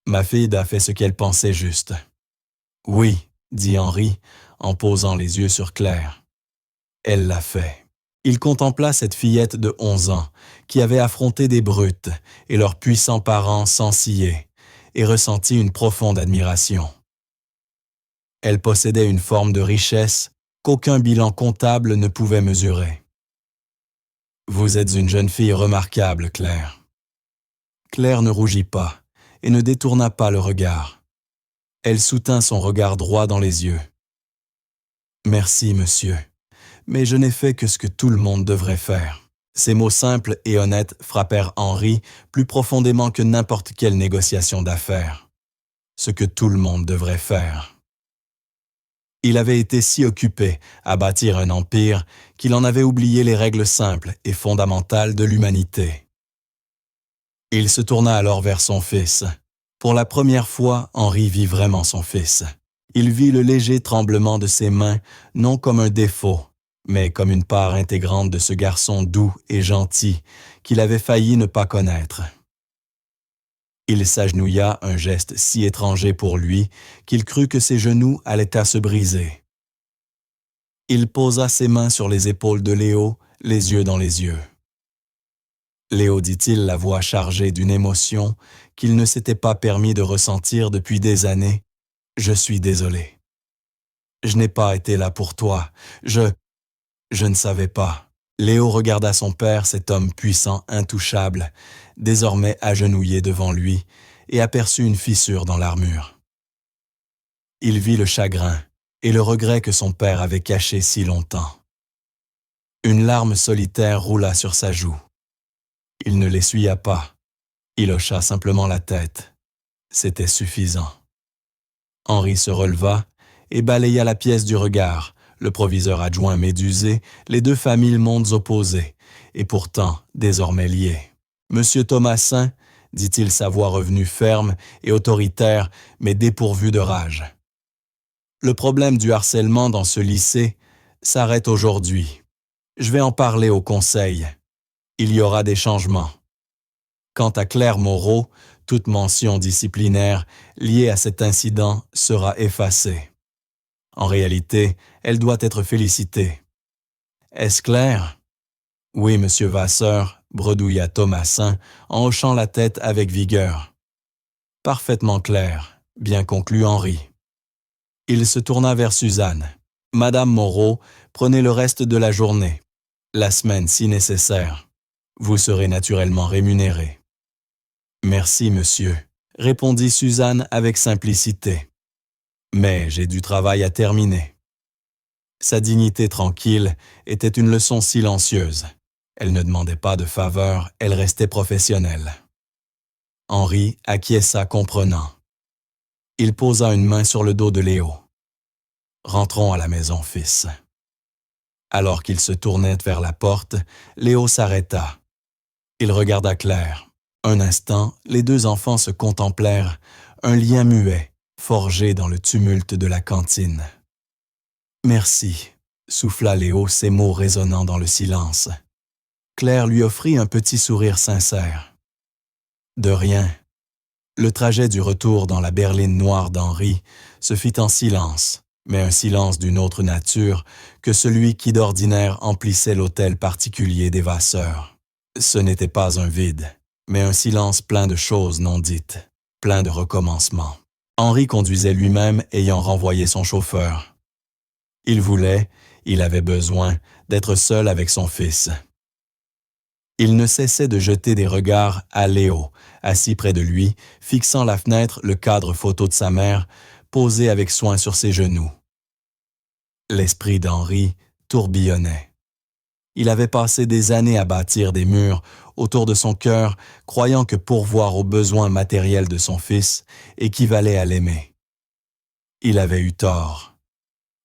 Ma fille a fait ce qu'elle pensait juste. « Oui, » dit Henri, en posant les yeux sur Claire. « Elle l'a fait. » Il contempla cette fillette de 11 ans, qui avait affronté des brutes et leurs puissants parents sans ciller, et ressentit une profonde admiration. Elle possédait une forme de richesse qu'aucun bilan comptable ne pouvait mesurer. Vous êtes une jeune fille remarquable, Claire. Claire ne rougit pas et ne détourna pas le regard. Elle soutint son regard droit dans les yeux. Merci, monsieur, mais je n'ai fait que ce que tout le monde devrait faire. Ces mots simples et honnêtes frappèrent Henri plus profondément que n'importe quelle négociation d'affaires. Ce que tout le monde devrait faire. Il avait été si occupé à bâtir un empire qu'il en avait oublié les règles simples et fondamentales de l'humanité. Il se tourna alors vers son fils. Pour la première fois, Henri vit vraiment son fils. Il vit le léger tremblement de ses mains, non comme un défaut, mais comme une part intégrante de ce garçon doux et gentil qu'il avait failli ne pas connaître. Il s'agenouilla, un geste si étranger pour lui qu'il crut que ses genoux allaient à se briser. Il posa ses mains sur les épaules de Léo, les yeux dans les yeux. Léo, dit-il, la voix chargée d'une émotion qu'il ne s'était pas permis de ressentir depuis des années, « Je suis désolé. Je n'ai pas été là pour toi. Je ne savais pas. » Léo regarda son père, cet homme puissant, intouchable, désormais agenouillé devant lui, et aperçut une fissure dans l'armure. Il vit le chagrin et le regret que son père avait caché si longtemps. Une larme solitaire roula sur sa joue. Il ne l'essuya pas. Il hocha simplement la tête. C'était suffisant. Henri se releva et balaya la pièce du regard, le proviseur adjoint médusé, les deux familles mondes opposées, et pourtant désormais liées. « Monsieur Thomasin, dit-il, sa voix revenue ferme et autoritaire, mais dépourvue de rage. Le problème du harcèlement dans ce lycée s'arrête aujourd'hui. Je vais en parler au conseil. Il y aura des changements. Quant à Claire Moreau, toute mention disciplinaire liée à cet incident sera effacée. En réalité, elle doit être félicitée. Est-ce clair? Oui, monsieur Vasseur, bredouilla Thomasin en hochant la tête avec vigueur. Parfaitement clair, bien conclu Henri. Il se tourna vers Suzanne. Madame Moreau, prenez le reste de la journée, la semaine si nécessaire. Vous serez naturellement rémunéré. Merci, monsieur, répondit Suzanne avec simplicité. Mais j'ai du travail à terminer. Sa dignité tranquille était une leçon silencieuse. Elle ne demandait pas de faveur, elle restait professionnelle. Henri acquiesça comprenant. Il posa une main sur le dos de Léo. « Rentrons à la maison, fils. » Alors qu'il se tournait vers la porte, Léo s'arrêta. Il regarda Claire. Un instant, les deux enfants se contemplèrent, un lien muet, forgé dans le tumulte de la cantine. « Merci », souffla Léo, ses mots résonnant dans le silence. Claire lui offrit un petit sourire sincère. « De rien. » Le trajet du retour dans la berline noire d'Henri se fit en silence, mais un silence d'une autre nature que celui qui d'ordinaire emplissait l'hôtel particulier des Vasseurs. Ce n'était pas un vide, mais un silence plein de choses non dites, plein de recommencements. Henri conduisait lui-même ayant renvoyé son chauffeur. Il voulait, il avait besoin, d'être seul avec son fils. Il ne cessait de jeter des regards à Léo, assis près de lui, fixant la fenêtre, le cadre photo de sa mère, posé avec soin sur ses genoux. L'esprit d'Henri tourbillonnait. Il avait passé des années à bâtir des murs autour de son cœur, croyant que pourvoir aux besoins matériels de son fils équivalait à l'aimer. Il avait eu tort,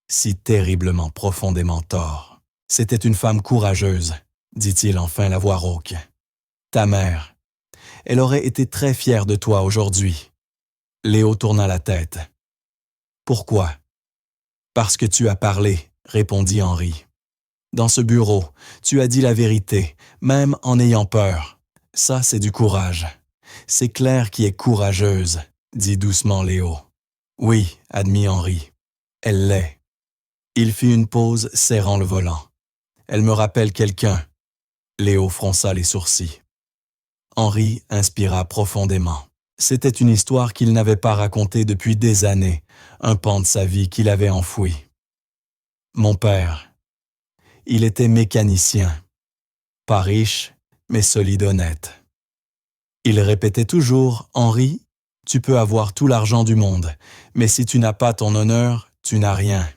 si terriblement profondément tort. C'était une femme courageuse, dit-il enfin la voix rauque. Ta mère, elle aurait été très fière de toi aujourd'hui. Léo tourna la tête. Pourquoi? Parce que tu as parlé, répondit Henri. Dans ce bureau, tu as dit la vérité, même en ayant peur. Ça, c'est du courage. C'est Claire qui est courageuse, dit doucement Léo. Oui, admit Henri. Elle l'est. Il fit une pause, serrant le volant. Elle me rappelle quelqu'un. Léo fronça les sourcils. Henri inspira profondément. C'était une histoire qu'il n'avait pas racontée depuis des années, un pan de sa vie qu'il avait enfoui. Mon père. Il était mécanicien. Pas riche, mais solide honnête. Il répétait toujours, Henri, tu peux avoir tout l'argent du monde, mais si tu n'as pas ton honneur, tu n'as rien.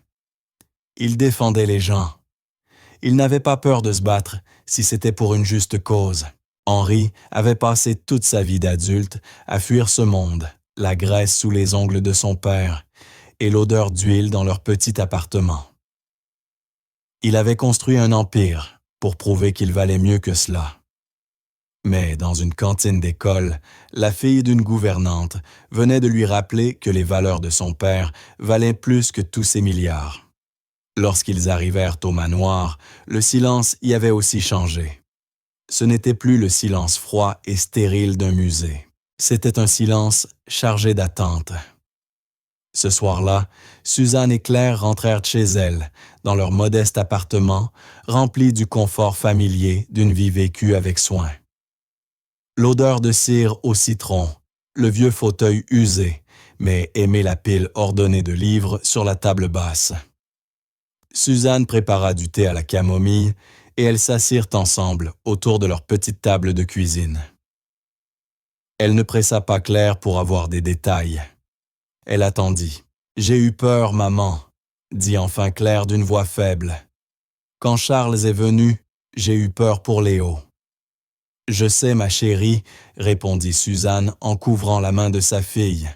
Il défendait les gens. Il n'avait pas peur de se battre si c'était pour une juste cause. Henri avait passé toute sa vie d'adulte à fuir ce monde, la graisse sous les ongles de son père et l'odeur d'huile dans leur petit appartement. Il avait construit un empire pour prouver qu'il valait mieux que cela. Mais dans une cantine d'école, la fille d'une gouvernante venait de lui rappeler que les valeurs de son père valaient plus que tous ses milliards. Lorsqu'ils arrivèrent au manoir, le silence y avait aussi changé. Ce n'était plus le silence froid et stérile d'un musée. C'était un silence chargé d'attente. Ce soir-là, Suzanne et Claire rentrèrent chez elles, dans leur modeste appartement, rempli du confort familier d'une vie vécue avec soin. L'odeur de cire au citron, le vieux fauteuil usé, mais aimait la pile ordonnée de livres sur la table basse. Suzanne prépara du thé à la camomille et elles s'assirent ensemble autour de leur petite table de cuisine. Elle ne pressa pas Claire pour avoir des détails. Elle attendit. « J'ai eu peur, maman », dit enfin Claire d'une voix faible. « Quand Charles est venu, j'ai eu peur pour Léo. »« Je sais, ma chérie, » répondit Suzanne en couvrant la main de sa fille.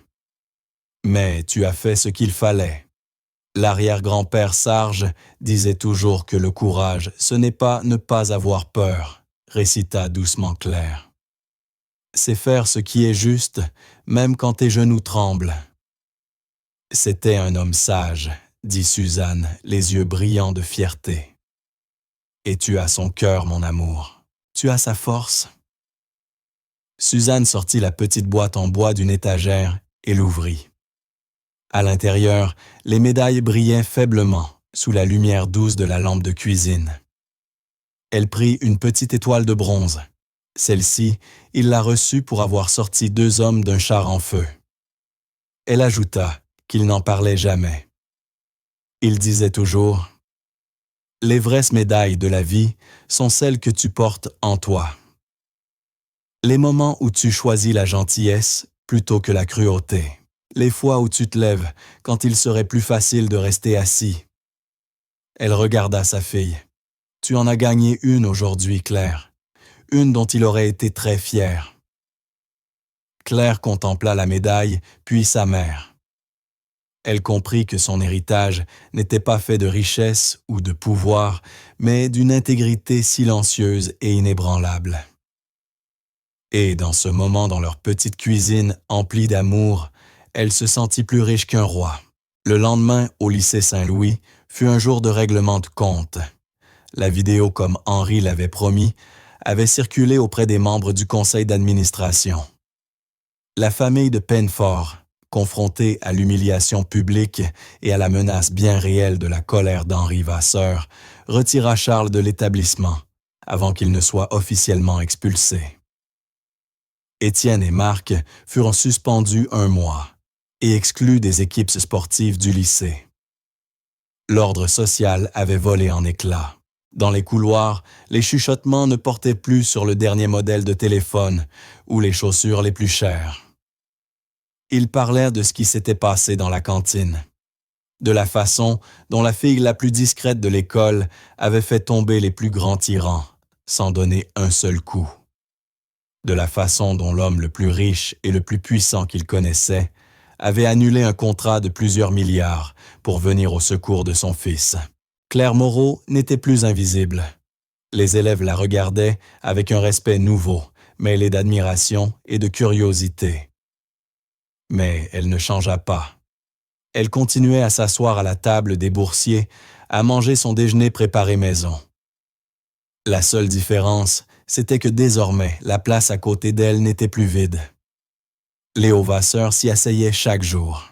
« Mais tu as fait ce qu'il fallait. » L'arrière-grand-père Sarge disait toujours que le courage, ce n'est pas ne pas avoir peur, récita doucement Claire. C'est faire ce qui est juste, même quand tes genoux tremblent. C'était un homme sage, dit Suzanne, les yeux brillants de fierté. Et tu as son cœur, mon amour. Tu as sa force. Suzanne sortit la petite boîte en bois d'une étagère et l'ouvrit. À l'intérieur, les médailles brillaient faiblement sous la lumière douce de la lampe de cuisine. Elle prit une petite étoile de bronze. Celle-ci, il la reçut pour avoir sorti 2 hommes d'un char en feu. Elle ajouta qu'il n'en parlait jamais. Il disait toujours « Les vraies médailles de la vie sont celles que tu portes en toi. Les moments où tu choisis la gentillesse plutôt que la cruauté. Les fois où tu te lèves quand il serait plus facile de rester assis. » Elle regarda sa fille. « Tu en as gagné une aujourd'hui, Claire. Une dont il aurait été très fier. » Claire contempla la médaille, puis sa mère. Elle comprit que son héritage n'était pas fait de richesse ou de pouvoir, mais d'une intégrité silencieuse et inébranlable. Et dans ce moment dans leur petite cuisine emplie d'amour, elle se sentit plus riche qu'un roi. Le lendemain, au lycée Saint-Louis, fut un jour de règlement de compte. La vidéo, comme Henri l'avait promis, avait circulé auprès des membres du conseil d'administration. La famille de Penfort, confrontée à l'humiliation publique et à la menace bien réelle de la colère d'Henri Vasseur, retira Charles de l'établissement, avant qu'il ne soit officiellement expulsé. Étienne et Marc furent suspendus 1 mois et exclus des équipes sportives du lycée. L'ordre social avait volé en éclats. Dans les couloirs, les chuchotements ne portaient plus sur le dernier modèle de téléphone ou les chaussures les plus chères. Ils parlaient de ce qui s'était passé dans la cantine, de la façon dont la fille la plus discrète de l'école avait fait tomber les plus grands tyrans, sans donner un seul coup, de la façon dont l'homme le plus riche et le plus puissant qu'il connaissait avait annulé un contrat de plusieurs milliards pour venir au secours de son fils. Claire Moreau n'était plus invisible. Les élèves la regardaient avec un respect nouveau, mêlé d'admiration et de curiosité. Mais elle ne changea pas. Elle continuait à s'asseoir à la table des boursiers, à manger son déjeuner préparé maison. La seule différence, c'était que désormais, la place à côté d'elle n'était plus vide. Léo Vasseur s'y asseyait chaque jour.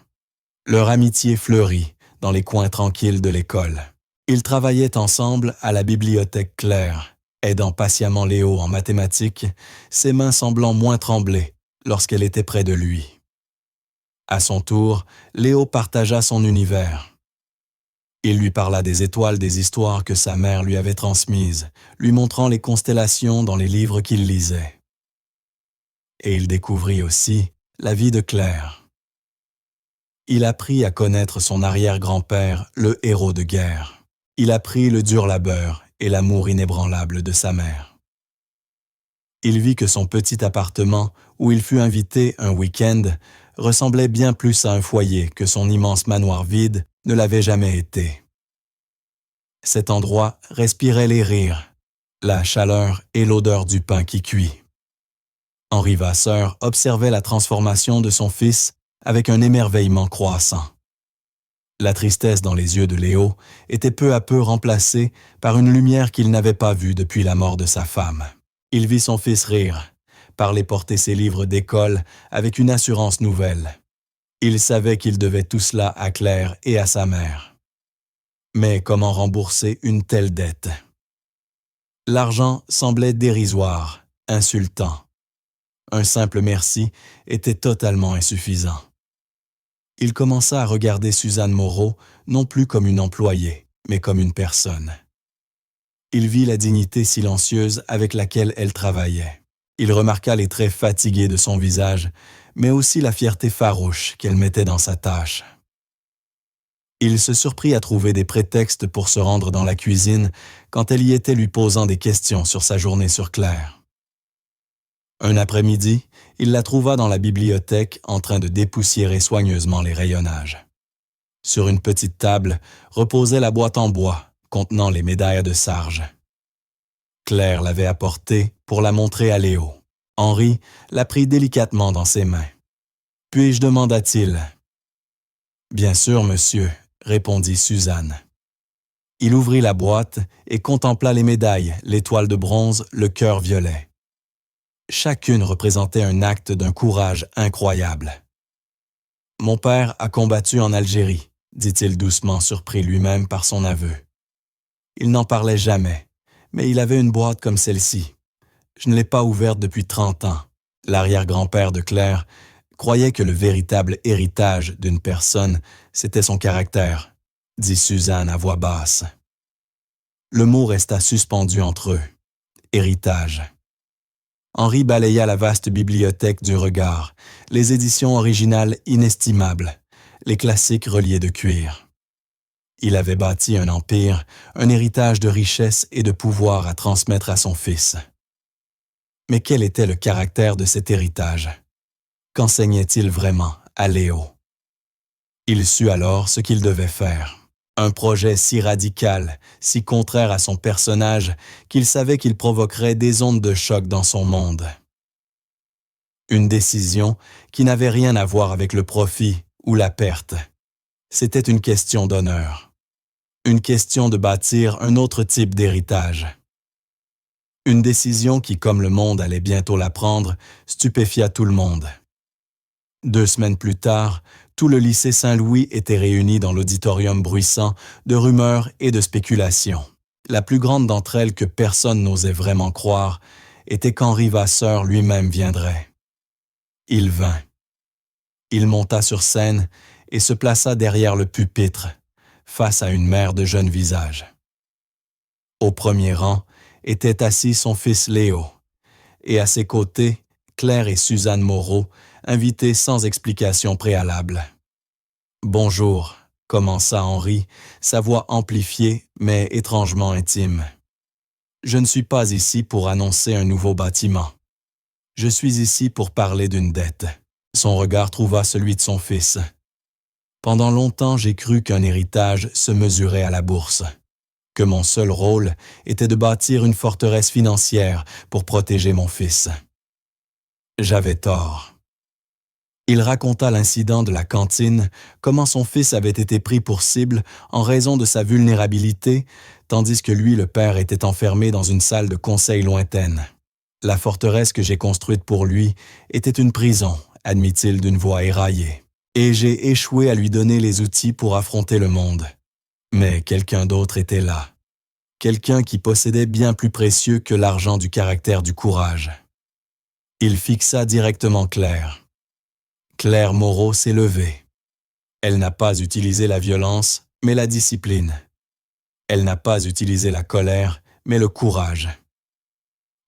Leur amitié fleurit dans les coins tranquilles de l'école. Ils travaillaient ensemble à la bibliothèque Claire, aidant patiemment Léo en mathématiques, ses mains semblant moins trembler lorsqu'elle était près de lui. À son tour, Léo partagea son univers. Il lui parla des étoiles des histoires que sa mère lui avait transmises, lui montrant les constellations dans les livres qu'il lisait. Et il découvrit aussi la vie de Claire. Il apprit à connaître son arrière-grand-père, le héros de guerre. Il apprit le dur labeur et l'amour inébranlable de sa mère. Il vit que son petit appartement, où il fut invité un week-end, ressemblait bien plus à un foyer que son immense manoir vide ne l'avait jamais été. Cet endroit respirait les rires, la chaleur et l'odeur du pain qui cuit. Henri Vasseur observait la transformation de son fils avec un émerveillement croissant. La tristesse dans les yeux de Léo était peu à peu remplacée par une lumière qu'il n'avait pas vue depuis la mort de sa femme. Il vit son fils rire, parler porter ses livres d'école avec une assurance nouvelle. Il savait qu'il devait tout cela à Claire et à sa mère. Mais comment rembourser une telle dette? L'argent semblait dérisoire, insultant. Un simple merci était totalement insuffisant. Il commença à regarder Suzanne Moreau non plus comme une employée, mais comme une personne. Il vit la dignité silencieuse avec laquelle elle travaillait. Il remarqua les traits fatigués de son visage, mais aussi la fierté farouche qu'elle mettait dans sa tâche. Il se surprit à trouver des prétextes pour se rendre dans la cuisine quand elle y était lui posant des questions sur sa journée sur Claire. Un après-midi, il la trouva dans la bibliothèque en train de dépoussiérer soigneusement les rayonnages. Sur une petite table reposait la boîte en bois contenant les médailles de Sarge. Claire l'avait apportée pour la montrer à Léo. Henri la prit délicatement dans ses mains. « Puis-je » demanda-t-il. « Bien sûr, monsieur », répondit Suzanne. Il ouvrit la boîte et contempla les médailles, l'étoile de bronze, le cœur violet. Chacune représentait un acte d'un courage incroyable. « Mon père a combattu en Algérie », dit-il doucement, surpris lui-même par son aveu. Il n'en parlait jamais, mais il avait une boîte comme celle-ci. Je ne l'ai pas ouverte depuis 30 ans. L'arrière-grand-père de Claire croyait que le véritable héritage d'une personne, c'était son caractère, dit Suzanne à voix basse. Le mot resta suspendu entre eux. Héritage. Henri balaya la vaste bibliothèque du regard, les éditions originales inestimables, les classiques reliés de cuir. Il avait bâti un empire, un héritage de richesse et de pouvoir à transmettre à son fils. Mais quel était le caractère de cet héritage? Qu'enseignait-il vraiment à Léo? Il sut alors ce qu'il devait faire. Un projet si radical, si contraire à son personnage, qu'il savait qu'il provoquerait des ondes de choc dans son monde. Une décision qui n'avait rien à voir avec le profit ou la perte. C'était une question d'honneur. Une question de bâtir un autre type d'héritage. Une décision qui, comme le monde allait bientôt la prendre, stupéfia tout le monde. 2 semaines plus tard, tout le lycée Saint-Louis était réuni dans l'auditorium bruissant de rumeurs et de spéculations. La plus grande d'entre elles que personne n'osait vraiment croire était qu'Henri Vasseur lui-même viendrait. Il vint. Il monta sur scène et se plaça derrière le pupitre, face à une mer de jeunes visages. Au premier rang était assis son fils Léo, et à ses côtés, Claire et Suzanne Moreau, invités sans explication préalable. « Bonjour », commença Henri, sa voix amplifiée mais étrangement intime. « Je ne suis pas ici pour annoncer un nouveau bâtiment. Je suis ici pour parler d'une dette. » Son regard trouva celui de son fils. « Pendant longtemps, j'ai cru qu'un héritage se mesurait à la bourse, que mon seul rôle était de bâtir une forteresse financière pour protéger mon fils. J'avais tort. » Il raconta l'incident de la cantine, comment son fils avait été pris pour cible en raison de sa vulnérabilité, tandis que lui, le père, était enfermé dans une salle de conseil lointaine. La forteresse que j'ai construite pour lui était une prison, admit-il d'une voix éraillée, et j'ai échoué à lui donner les outils pour affronter le monde. Mais quelqu'un d'autre était là, quelqu'un qui possédait bien plus précieux que l'argent du caractère du courage. Il fixa directement Claire. Claire Moreau s'est levée. Elle n'a pas utilisé la violence, mais la discipline. Elle n'a pas utilisé la colère, mais le courage.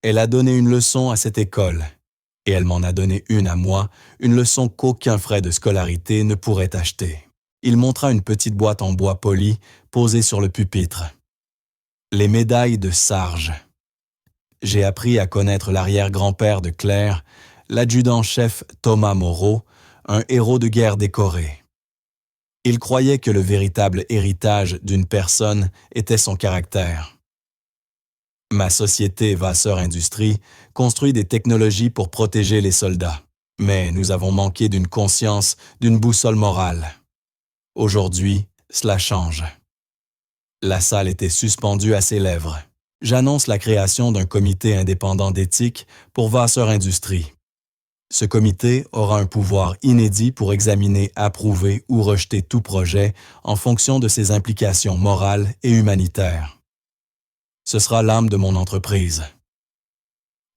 Elle a donné une leçon à cette école, et elle m'en a donné une à moi, une leçon qu'aucun frais de scolarité ne pourrait acheter. Il montra une petite boîte en bois poli posée sur le pupitre. Les médailles de Sarge. J'ai appris à connaître l'arrière-grand-père de Claire, l'adjudant-chef Thomas Moreau, un héros de guerre décoré. Il croyait que le véritable héritage d'une personne était son caractère. Ma société Vasseur Industries construit des technologies pour protéger les soldats, mais nous avons manqué d'une conscience, d'une boussole morale. Aujourd'hui, cela change. La salle était suspendue à ses lèvres. J'annonce la création d'un comité indépendant d'éthique pour Vasseur Industries. Ce comité aura un pouvoir inédit pour examiner, approuver ou rejeter tout projet en fonction de ses implications morales et humanitaires. Ce sera l'âme de mon entreprise.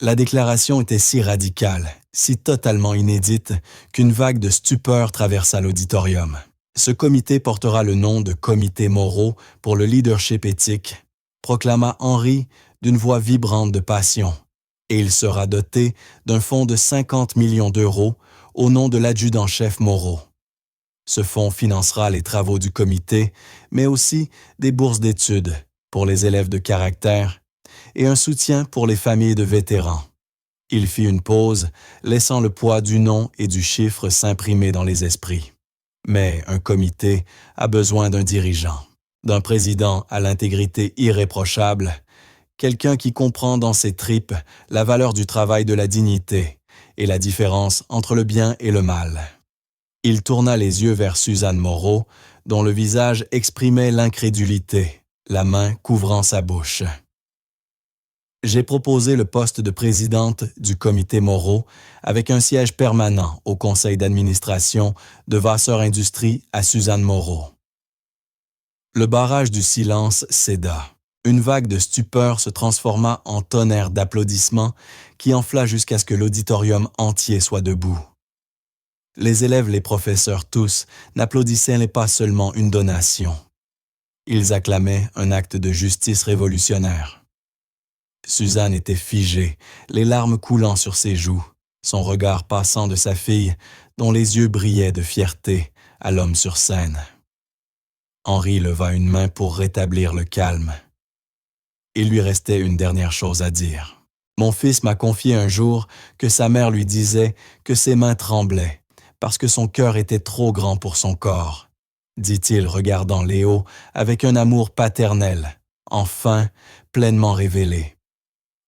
La déclaration était si radicale, si totalement inédite, qu'une vague de stupeur traversa l'auditorium. Ce comité portera le nom de Comité Moreau pour le leadership éthique, proclama Henri d'une voix vibrante de passion, et il sera doté d'un fonds de 50 millions d'euros au nom de l'adjudant-chef Moreau. Ce fonds financera les travaux du comité, mais aussi des bourses d'études pour les élèves de caractère et un soutien pour les familles de vétérans. Il fit une pause, laissant le poids du nom et du chiffre s'imprimer dans les esprits. Mais un comité a besoin d'un dirigeant, d'un président à l'intégrité irréprochable, quelqu'un qui comprend dans ses tripes la valeur du travail de la dignité et la différence entre le bien et le mal. Il tourna les yeux vers Suzanne Moreau, dont le visage exprimait l'incrédulité, la main couvrant sa bouche. J'ai proposé le poste de présidente du comité Moreau avec un siège permanent au conseil d'administration de Vasseur Industries à Suzanne Moreau. Le barrage du silence céda. Une vague de stupeur se transforma en tonnerre d'applaudissements qui enfla jusqu'à ce que l'auditorium entier soit debout. Les élèves, les professeurs, tous, n'applaudissaient pas seulement une donation. Ils acclamaient un acte de justice révolutionnaire. Suzanne était figée, les larmes coulant sur ses joues, son regard passant de sa fille, dont les yeux brillaient de fierté, à l'homme sur scène. Henri leva une main pour rétablir le calme. Il lui restait une dernière chose à dire. Mon fils m'a confié un jour que sa mère lui disait que ses mains tremblaient, parce que son cœur était trop grand pour son corps, dit-il regardant Léo avec un amour paternel, enfin pleinement révélé.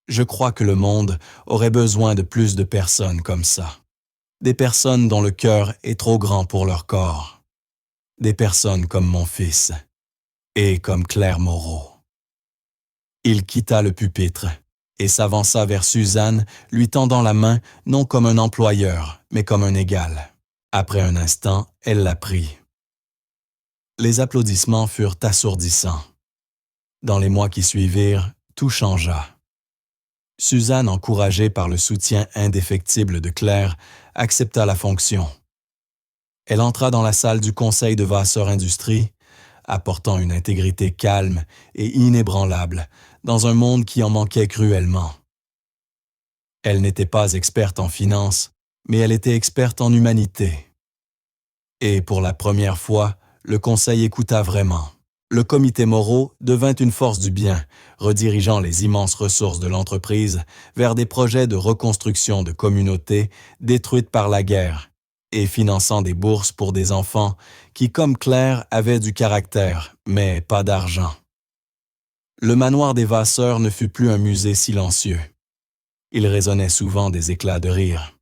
Je crois que le monde aurait besoin de plus de personnes comme ça. Des personnes dont le cœur est trop grand pour leur corps. Des personnes comme mon fils et comme Claire Moreau. Il quitta le pupitre et s'avança vers Suzanne, lui tendant la main non comme un employeur, mais comme un égal. Après un instant, elle la prit. Les applaudissements furent assourdissants. Dans les mois qui suivirent, tout changea. Suzanne, encouragée par le soutien indéfectible de Claire, accepta la fonction. Elle entra dans la salle du conseil de Vasseur Industries, apportant une intégrité calme et inébranlable dans un monde qui en manquait cruellement. Elle n'était pas experte en finance, mais elle était experte en humanité. Et pour la première fois, le conseil écouta vraiment. Le comité Moreau devint une force du bien, redirigeant les immenses ressources de l'entreprise vers des projets de reconstruction de communautés détruites par la guerre et finançant des bourses pour des enfants qui, comme Claire, avaient du caractère, mais pas d'argent. Le manoir des Vasseurs ne fut plus un musée silencieux. Il résonnait souvent des éclats de rire.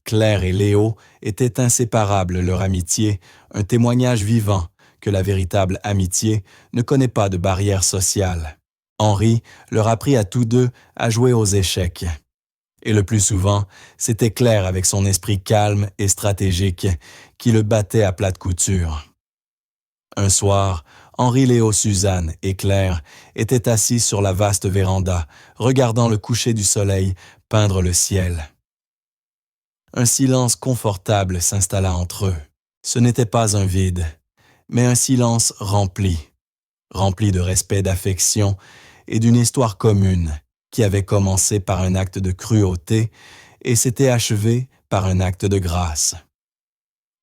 Claire et Léo étaient inséparables, leur amitié, un témoignage vivant que la véritable amitié ne connaît pas de barrière sociale. Henri leur apprit à tous deux à jouer aux échecs. Et le plus souvent, c'était Claire avec son esprit calme et stratégique qui le battait à plate couture. Un soir, Henri, Léo, Suzanne et Claire étaient assis sur la vaste véranda, regardant le coucher du soleil peindre le ciel. Un silence confortable s'installa entre eux. Ce n'était pas un vide, mais un silence rempli de respect, d'affection et d'une histoire commune qui avait commencé par un acte de cruauté et s'était achevé par un acte de grâce.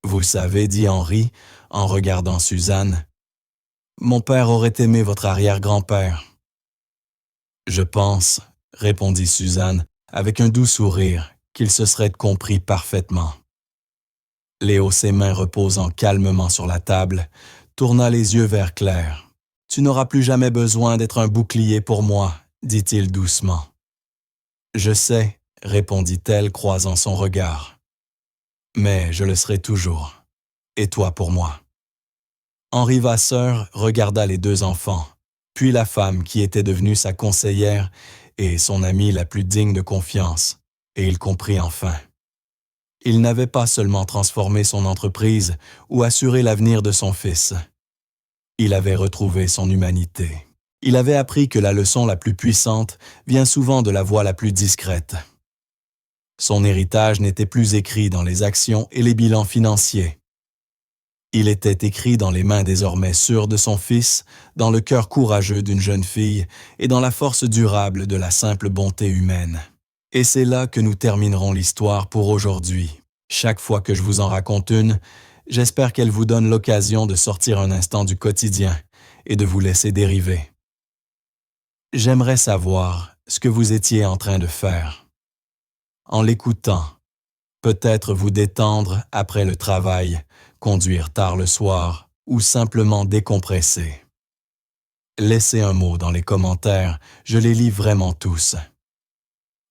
Vous savez, dit Henri en regardant Suzanne, mon père aurait aimé votre arrière-grand-père. Je pense, répondit Suzanne avec un doux sourire, qu'il se serait compris parfaitement. Léo, ses mains reposant calmement sur la table, tourna les yeux vers Claire. « Tu n'auras plus jamais besoin d'être un bouclier pour moi, dit-il doucement. « Je sais, répondit-elle, croisant son regard. Mais je le serai toujours. Et toi pour moi. Henri Vasseur regarda les deux enfants, puis la femme qui était devenue sa conseillère et son amie la plus digne de confiance, et il comprit enfin. Il n'avait pas seulement transformé son entreprise ou assuré l'avenir de son fils. Il avait retrouvé son humanité. Il avait appris que la leçon la plus puissante vient souvent de la voie la plus discrète. Son héritage n'était plus écrit dans les actions et les bilans financiers. Il était écrit dans les mains désormais sûres de son fils, dans le cœur courageux d'une jeune fille et dans la force durable de la simple bonté humaine. Et c'est là que nous terminerons l'histoire pour aujourd'hui. Chaque fois que je vous en raconte une, j'espère qu'elle vous donne l'occasion de sortir un instant du quotidien et de vous laisser dériver. J'aimerais savoir ce que vous étiez en train de faire. En l'écoutant, peut-être vous détendre après le travail, conduire tard le soir ou simplement décompresser. Laissez un mot dans les commentaires, je les lis vraiment tous.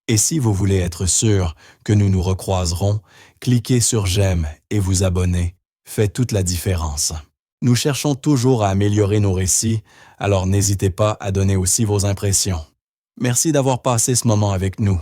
Et si vous voulez être sûr que nous nous recroiserons, cliquez sur j'aime et vous abonner, fait toute la différence. Nous cherchons toujours à améliorer nos récits, alors n'hésitez pas à donner aussi vos impressions. Merci d'avoir passé ce moment avec nous.